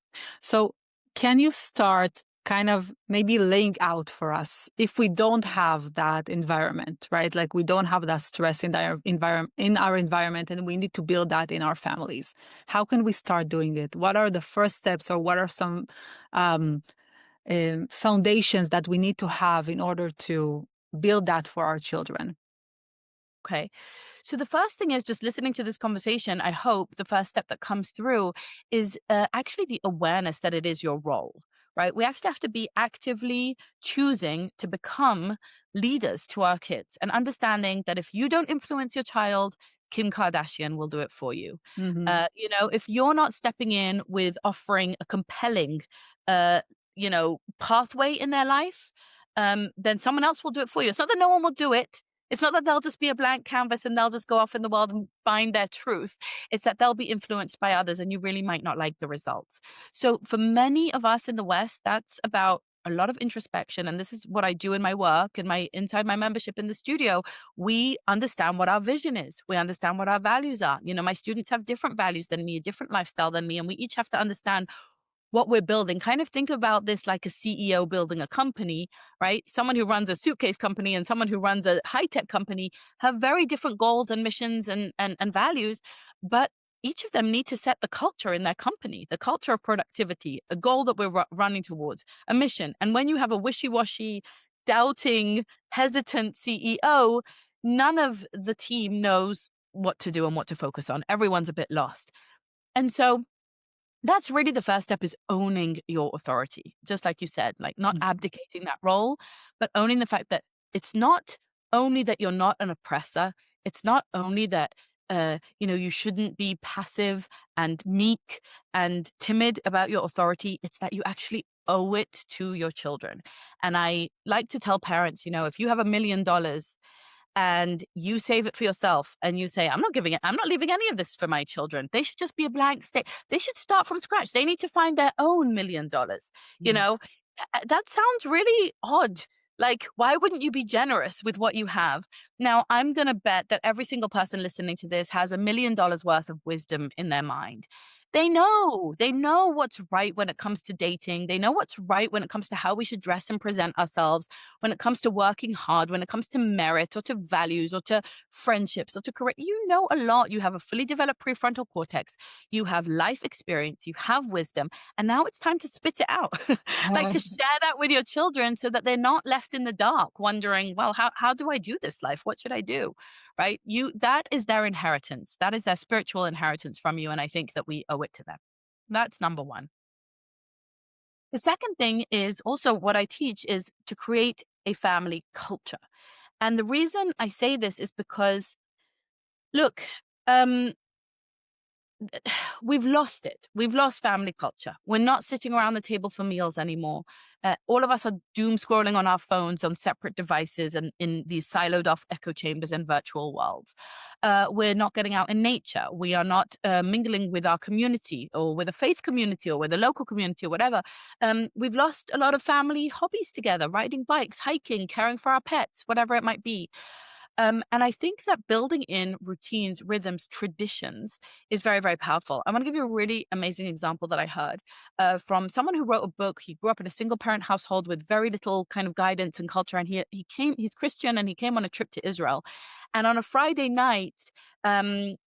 So can you start kind of maybe laying out for us if we don't have that environment, right? Like we don't have that stress in our environment, and we need to build that in our families. How can we start doing it? What are the first steps, or what are some um, foundations that we need to have in order to build that for our children? Okay. So the first thing is just listening to this conversation. I hope the first step that comes through is actually the awareness that it is your role, right? We actually have to be actively choosing to become leaders to our kids and understanding that if you don't influence your child, Kim Kardashian will do it for you. Hmm. If you're not stepping in with offering a compelling, pathway in their life, then someone else will do it for you. It's not that no one will do it. It's not that they'll just be a blank canvas and they'll just go off in the world and find their truth. It's that they'll be influenced by others and you really might not like the results. So for many of us in the West, that's about a lot of introspection. And this is what I do in my work and inside my membership in the studio. We understand what our vision is. We understand what our values are. My students have different values than me, a different lifestyle than me, and we each have to understand what we're building. Kind of think about this like a CEO building a company, right? Someone who runs a suitcase company and someone who runs a high-tech company have very different goals and missions and values, but each of them need to set the culture in their company, the culture of productivity, a goal that we're running towards, a mission. And when you have a wishy-washy, doubting, hesitant CEO, none of the team knows what to do and what to focus on. Everyone's a bit lost. And so that's really the first step, is owning your authority. Just like you said, like not abdicating that role, but owning the fact that it's not only that you're not an oppressor. It's not only that, you shouldn't be passive and meek and timid about your authority. It's that you actually owe it to your children. And I like to tell parents, if you have $1 million and you save it for yourself and you say, I'm not leaving any of this for my children. They should just be a blank state. They should start from scratch. They need to find their own $1 million. You Mhm. know, that sounds really odd. Like, why wouldn't you be generous with what you have? Now, I'm going to bet that every single person listening to this has $1 million worth of wisdom in their mind. They know what's right when it comes to dating. They know what's right when it comes to how we should dress and present ourselves, when it comes to working hard, when it comes to merit or to values or to friendships or to career. You know a lot. You have a fully developed prefrontal cortex. You have life experience. You have wisdom. And now it's time to spit it out, like to share that with your children so that they're not left in the dark wondering, well, how do I do this life? What should I do? Right? That is their inheritance. That is their spiritual inheritance from you. And I think that we owe it to them. That's number one. The second thing is also what I teach is to create a family culture. And the reason I say this is because, look, um, we've lost it. We've lost family culture. We're not sitting around the table for meals anymore. All of us are doom scrolling on our phones on separate devices and in these siloed off echo chambers and virtual worlds. We're not getting out in nature. We are not mingling with our community or with a faith community or with a local community or whatever. We've lost a lot of family hobbies together, riding bikes, hiking, caring for our pets, whatever it might be. And I think that building in routines, rhythms, traditions is very, very powerful. I want to give you a really amazing example that I heard from someone who wrote a book. He grew up in a single parent household with very little kind of guidance and culture. And he's Christian and he came on a trip to Israel. And on a Friday night,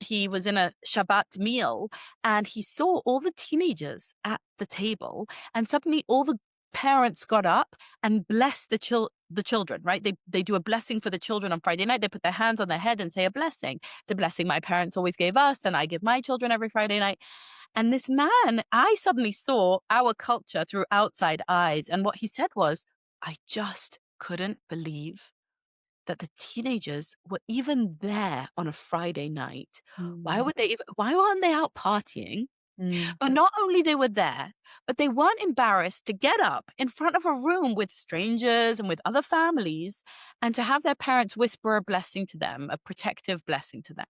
he was in a Shabbat meal and he saw all the teenagers at the table. And suddenly all the parents got up and blessed the children, right? They do a blessing for the children on Friday night. They put their hands on their head and say a blessing. It's a blessing my parents always gave us, and I give my children every Friday night. And this man, I suddenly saw our culture through outside eyes. And what he said was, I just couldn't believe that the teenagers were even there on a Friday night. Mm. Why weren't they out partying? Mm. But not only they were there, but they weren't embarrassed to get up in front of a room with strangers and with other families and to have their parents whisper a blessing to them, a protective blessing to them.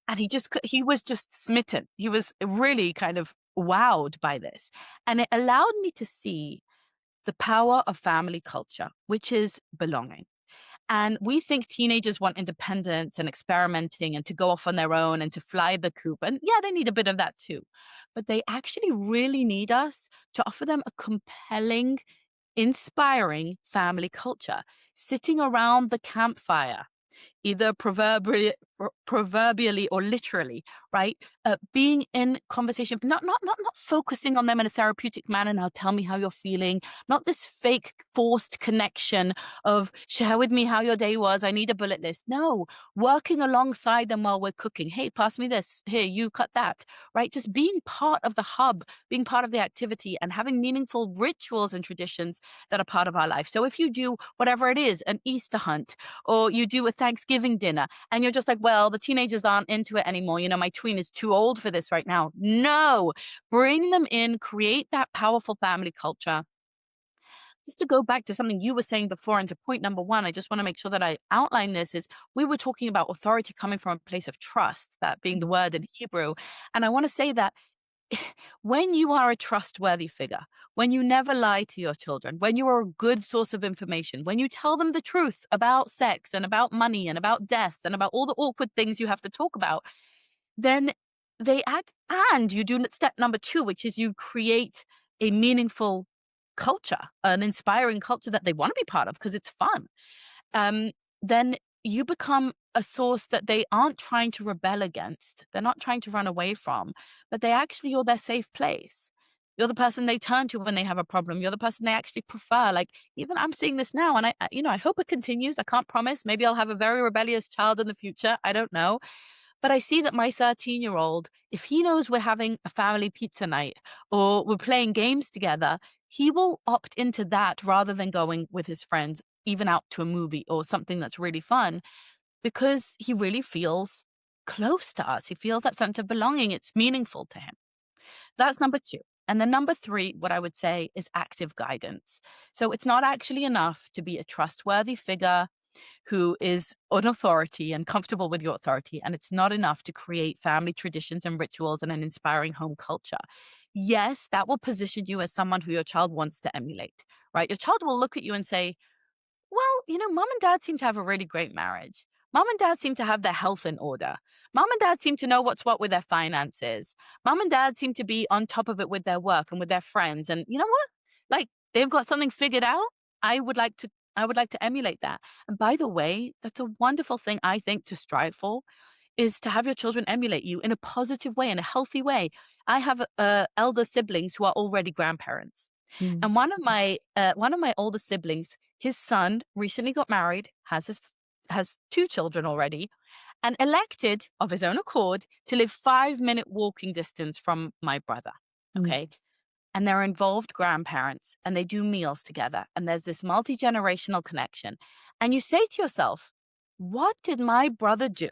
And he was just smitten. He was really kind of wowed by this. And it allowed me to see the power of family culture, which is belonging. And we think teenagers want independence and experimenting and to go off on their own and to fly the coop. And yeah, they need a bit of that too. But they actually really need us to offer them a compelling, inspiring family culture, sitting around the campfire, either proverbially or literally, right? Being in conversation, not focusing on them in a therapeutic manner. Now, tell me how you're feeling. Not this fake forced connection of share with me how your day was. I need a bullet list. No, working alongside them while we're cooking. Hey, pass me this. Here, you cut that. Right? Just being part of the hub, being part of the activity, and having meaningful rituals and traditions that are part of our life. So if you do whatever it is, an Easter hunt, or you do a Thanksgiving dinner, and you're just like, well, the teenagers aren't into it anymore. You know, my tween is too old for this right now. No, bring them in, create that powerful family culture. Just to go back to something you were saying before and to point number one, I just want to make sure that I outline this is we were talking about authority coming from a place of trust, that being the word in Hebrew. And I want to say that when you are a trustworthy figure, when you never lie to your children, when you are a good source of information, when you tell them the truth about sex and about money and about death and about all the awkward things you have to talk about, then they act. And you do step number two, which is you create a meaningful culture, an inspiring culture that they want to be part of because it's fun. um, then you become a source that they aren't trying to rebel against. They're not trying to run away from, but they actually, you're their safe place. You're the person they turn to when they have a problem. You're the person they actually prefer. Like, even I'm seeing this now, and I hope it continues. I can't promise. Maybe I'll have a very rebellious child in the future. I don't know. But I see that my 13-year-old, if he knows we're having a family pizza night or we're playing games together, he will opt into that rather than going with his friends, even out to a movie or something that's really fun, because he really feels close to us. He feels that sense of belonging. It's meaningful to him. That's number two. And then number three, what I would say is active guidance. So it's not actually enough to be a trustworthy figure who is an authority and comfortable with your authority. And it's not enough to create family traditions and rituals and an inspiring home culture. Yes, that will position you as someone who your child wants to emulate, right? Your child will look at you and say, well, mom and dad seem to have a really great marriage. Mom and dad seem to have their health in order. Mom and dad seem to know what's what with their finances. Mom and dad seem to be on top of it with their work and with their friends. And you know what? Like, they've got something figured out. I would like to I would like to emulate that. And by the way, that's a wonderful thing I think to strive for, is to have your children emulate you in a positive way, in a healthy way. I have elder siblings who are already grandparents. Mm. And one of my older siblings, his son recently got married, has two children already, and elected of his own accord to live 5-minute walking distance from my brother. Mm. Okay. And they're involved grandparents and they do meals together. And there's this multi-generational connection. And you say to yourself, what did my brother do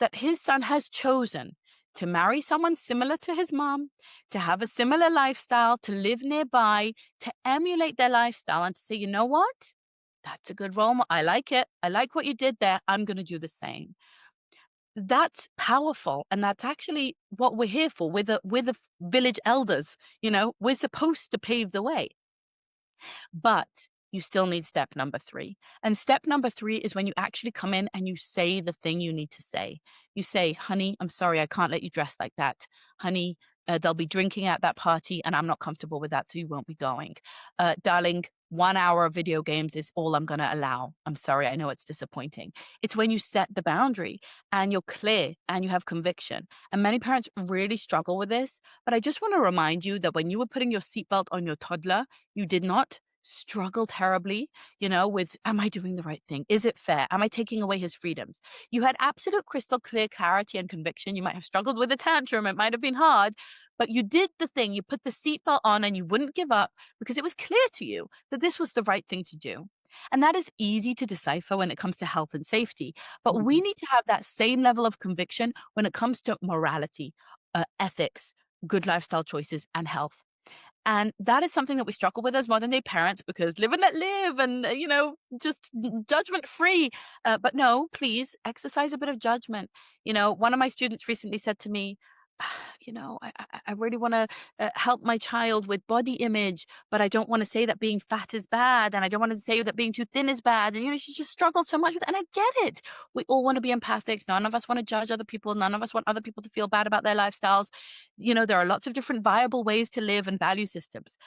that his son has chosen to marry someone similar to his mom, to have a similar lifestyle, to live nearby, to emulate their lifestyle, and to say, you know what? That's a good role model. I like it. I like what you did there. I'm going to do the same. That's powerful. And that's actually what we're here for. We're the village elders. We're supposed to pave the way. But you still need step number three. And step number three is when you actually come in and you say the thing you need to say. You say, honey, I'm sorry, I can't let you dress like that. Honey, they'll be drinking at that party and I'm not comfortable with that, so you won't be going. Darling, 1 hour of video games is all I'm going to allow. I'm sorry, I know it's disappointing. It's when you set the boundary and you're clear and you have conviction. And many parents really struggle with this. But I just want to remind you that when you were putting your seatbelt on your toddler, you did not struggle terribly, with, am I doing the right thing? Is it fair? Am I taking away his freedoms? You had absolute crystal clear clarity and conviction. You might have struggled with a tantrum. It might have been hard, but you did the thing. You put the seatbelt on and you wouldn't give up because it was clear to you that this was the right thing to do. And that is easy to decipher when it comes to health and safety. But we need to have that same level of conviction when it comes to morality, ethics, good lifestyle choices, and health. And that is something that we struggle with as modern day parents because live and let live and, just judgment free. But no, please exercise a bit of judgment. One of my students recently said to me, I really want to help my child with body image, but I don't want to say that being fat is bad. And I don't want to say that being too thin is bad. And, she just struggles so much with it. And I get it. We all want to be empathic. None of us want to judge other people. None of us want other people to feel bad about their lifestyles. There are lots of different viable ways to live and value systems.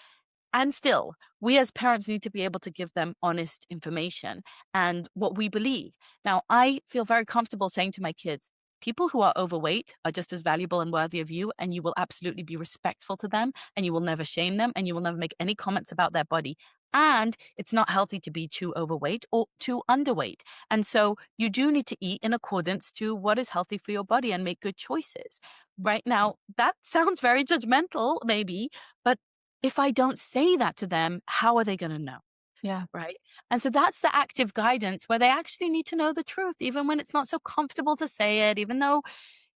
And still, we as parents need to be able to give them honest information and what we believe. Now, I feel very comfortable saying to my kids, people who are overweight are just as valuable and worthy of you, and you will absolutely be respectful to them, and you will never shame them, and you will never make any comments about their body. And it's not healthy to be too overweight or too underweight. And so you do need to eat in accordance to what is healthy for your body and make good choices. Right now, that sounds very judgmental, maybe, but if I don't say that to them, how are they going to know? Yeah. Right. And so that's the active guidance where they actually need to know the truth, even when it's not so comfortable to say it, even though,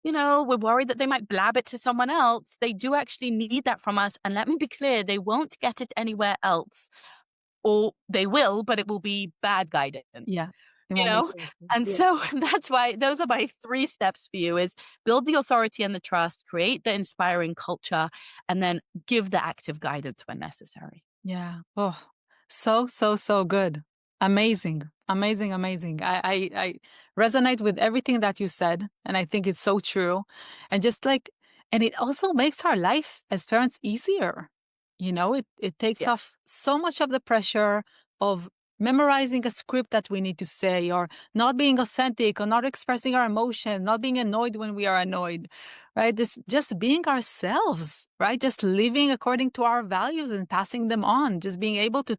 we're worried that they might blab it to someone else. They do actually need that from us. And let me be clear, they won't get it anywhere else, or they will, but it will be bad guidance. Yeah. It You won't be know? perfect. And Yeah. so that's why those are my 3 steps for you is build the authority and the trust, create the inspiring culture, and then give the active guidance when necessary. Yeah. Oh, so, so, so good. Amazing. Amazing, amazing. I resonate with everything that you said. And I think it's so true. And just like, and it also makes our life as parents easier. It takes Yeah. off so much of the pressure of memorizing a script that we need to say, or not being authentic, or not expressing our emotion, not being annoyed when we are annoyed, right? This just being ourselves, right? Just living according to our values and passing them on, just being able to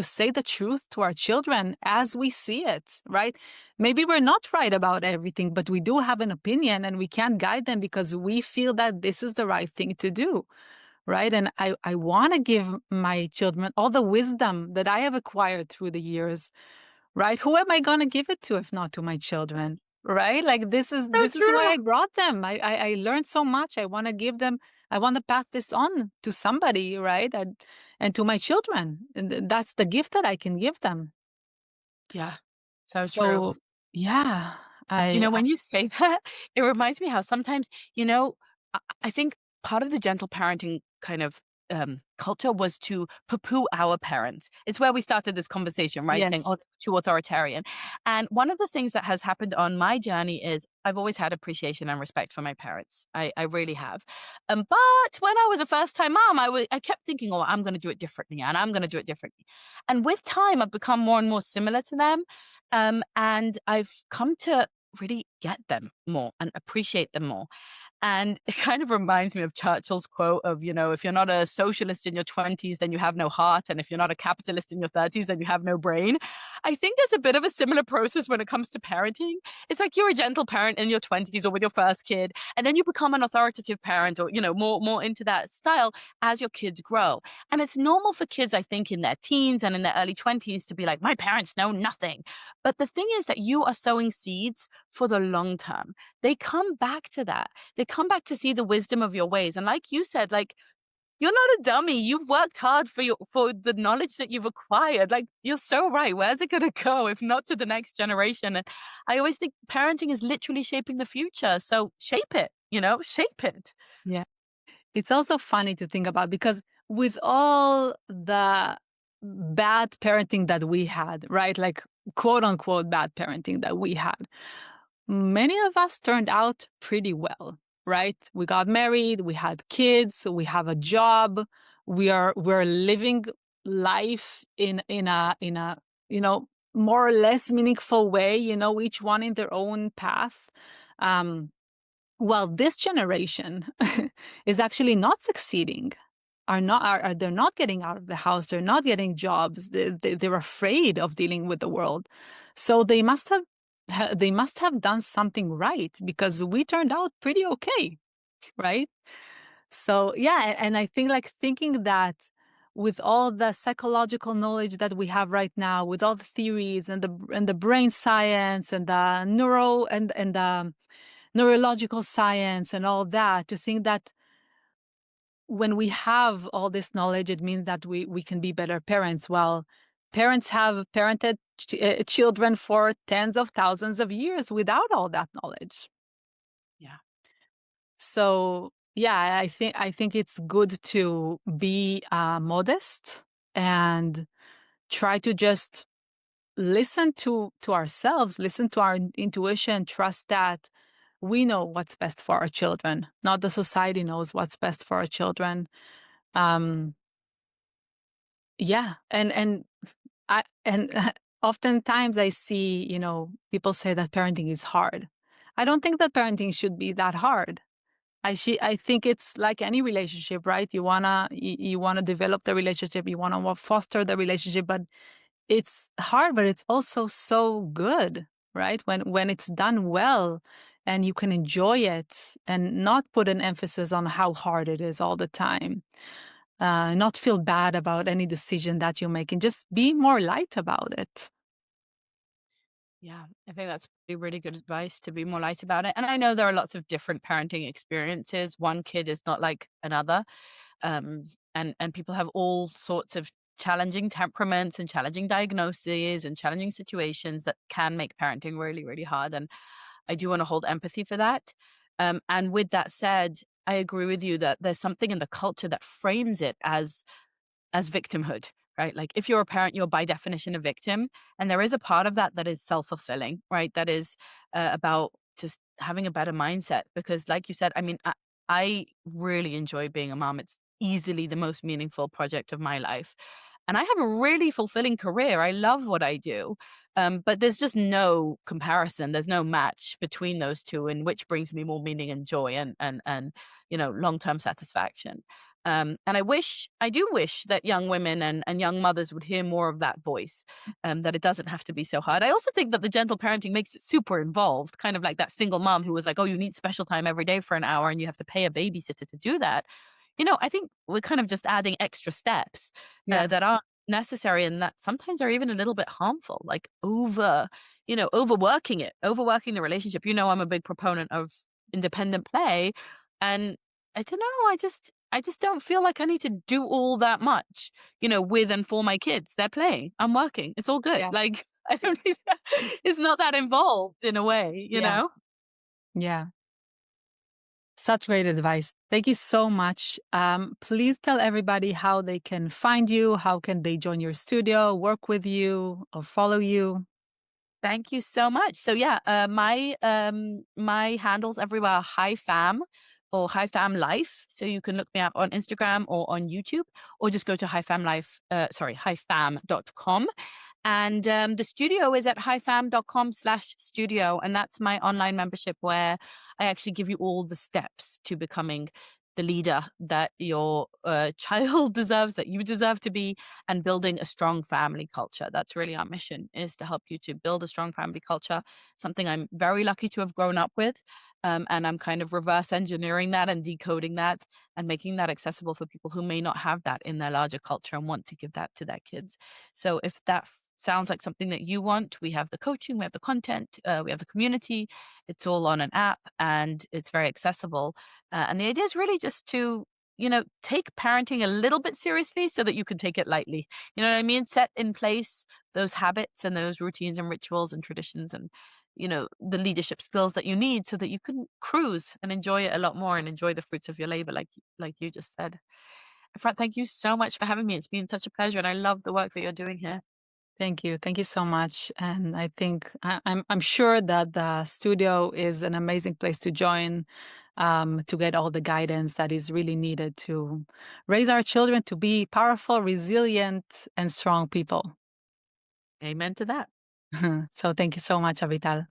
say the truth to our children as we see it, right? Maybe we're not right about everything, but we do have an opinion and we can guide them because we feel that this is the right thing to do, right? And I want to give my children all the wisdom that I have acquired through the years, right? Who am I going to give it to if not to my children, right? Like So this is why true. I brought them. I learned so much. I want to give them. I want to pass this on to somebody, right? And to my children, and that's the gift that I can give them. Yeah. So true. So yeah, When you say that, it reminds me how sometimes, I think part of the gentle parenting kind of culture was to poo-poo our parents. It's where we started this conversation, right? Saying, oh, yes, they're too authoritarian. And one of the things that has happened on my journey is I've always had appreciation and respect for my parents. I really have. But when I was a first-time mom, I kept thinking, oh, I'm going to do it differently, and I'm going to do it differently. And with time, I've become more and more similar to them. And I've come to really get them more and appreciate them more. And it kind of reminds me of Churchill's quote of, if you're not a socialist in your 20s, then you have no heart. And if you're not a capitalist in your 30s, then you have no brain. I think there's a bit of a similar process when it comes to parenting. It's like you're a gentle parent in your 20s or with your first kid, and then you become an authoritative parent or, more into that style as your kids grow. And it's normal for kids, I think, in their teens and in their early 20s to be like, my parents know nothing. But the thing is that you are sowing seeds for the long term. They come back to that. They come back to see the wisdom of your ways. And like you said, like, you're not a dummy. You've worked hard for the knowledge that you've acquired. Like, you're so right. Where's it going to go if not to the next generation? And I always think parenting is literally shaping the future. So shape it, shape it. yeah. It's also funny to think about because with all the bad parenting that we had, right? Like quote unquote bad parenting that we had, many of us turned out pretty well, right? We got married, we had kids, we have a job, we're living life in a more or less meaningful way, each one in their own path. Um, well, this generation is actually not succeeding. They're not getting out of the house. They're not getting jobs. They're afraid of dealing with the world. So they must have done something right because we turned out pretty okay, right? So yeah, and I think like thinking that with all the psychological knowledge that we have right now, with all the theories and the brain science and the the neurological science and all that, to think that when we have all this knowledge, it means that we can be better parents. Well, parents have parented children for tens of thousands of years without all that knowledge. Yeah. So yeah, I think it's good to be modest and try to just listen to ourselves, listen to our intuition, trust that we know what's best for our children, not the society knows what's best for our children. Um, yeah, and I and oftentimes I see, people say that parenting is hard. I don't think that parenting should be that hard. I think it's like any relationship, right? You wanna develop the relationship, you wanna foster the relationship, but it's hard, but it's also so good, right? When it's done well and you can enjoy it and not put an emphasis on how hard it is all the time. Not feel bad about any decision that you make and just be more light about it. Yeah, I think that's really good advice to be more light about it. And I know there are lots of different parenting experiences. One kid is not like another. Um, and people have all sorts of challenging temperaments and challenging diagnoses and challenging situations that can make parenting really, really hard. And I do want to hold empathy for that. And with that said, I agree with you that there's something in the culture that frames it as victimhood, right? Like if you're a parent, you're by definition a victim. And there is a part of that that is self fulfilling, right? That is about just having a better mindset. Because, like you said, I mean, I really enjoy being a mom. It's easily the most meaningful project of my life. And I have a really fulfilling career. I love what I do. But there's just no comparison. There's no match between those two, and which brings me more meaning and joy and long term satisfaction. And I do wish that young women and young mothers would hear more of that voice, that it doesn't have to be so hard. I also think that the gentle parenting makes it super involved, kind of like that single mom who was like, oh, you need special time every day for an hour and you have to pay a babysitter to do that. I think we're kind of just adding extra steps Yeah. that aren't necessary and that sometimes are even a little bit harmful, like overworking the relationship. I'm a big proponent of independent play. And I don't know, I just don't feel like I need to do all that much, with and for my kids. They're playing. I'm working. It's all good. Yeah. Like I don't need it's not that involved in a way, you Yeah. know? Yeah. Such great advice. Thank you so much. Please tell everybody how they can find you, how can they join your studio, work with you, or follow you. Thank you so much. So yeah, my handles everywhere are Hi Fam or Hi Fam Life. So you can look me up on Instagram or on YouTube, or just go to hifam.com. And the studio is at highfam.com/studio. And that's my online membership where I actually give you all the steps to becoming the leader that your child deserves, that you deserve to be, and building a strong family culture. That's really our mission, is to help you to build a strong family culture, something I'm very lucky to have grown up with. And I'm kind of reverse engineering that and decoding that and making that accessible for people who may not have that in their larger culture and want to give that to their kids. So if that sounds like something that you want, we have the coaching, we have the content, we have the community. It's all on an app and it's very accessible. And the idea is really just to, take parenting a little bit seriously so that you can take it lightly. You know what I mean? Set in place those habits and those routines and rituals and traditions and, the leadership skills that you need so that you can cruise and enjoy it a lot more and enjoy the fruits of your labor, like you just said. Efrat, thank you so much for having me. It's been such a pleasure, and I love the work that you're doing here. Thank you. Thank you so much. And I think I'm sure that the studio is an amazing place to join, to get all the guidance that is really needed to raise our children to be powerful, resilient, and strong people. Amen to that. So thank you so much, Avital.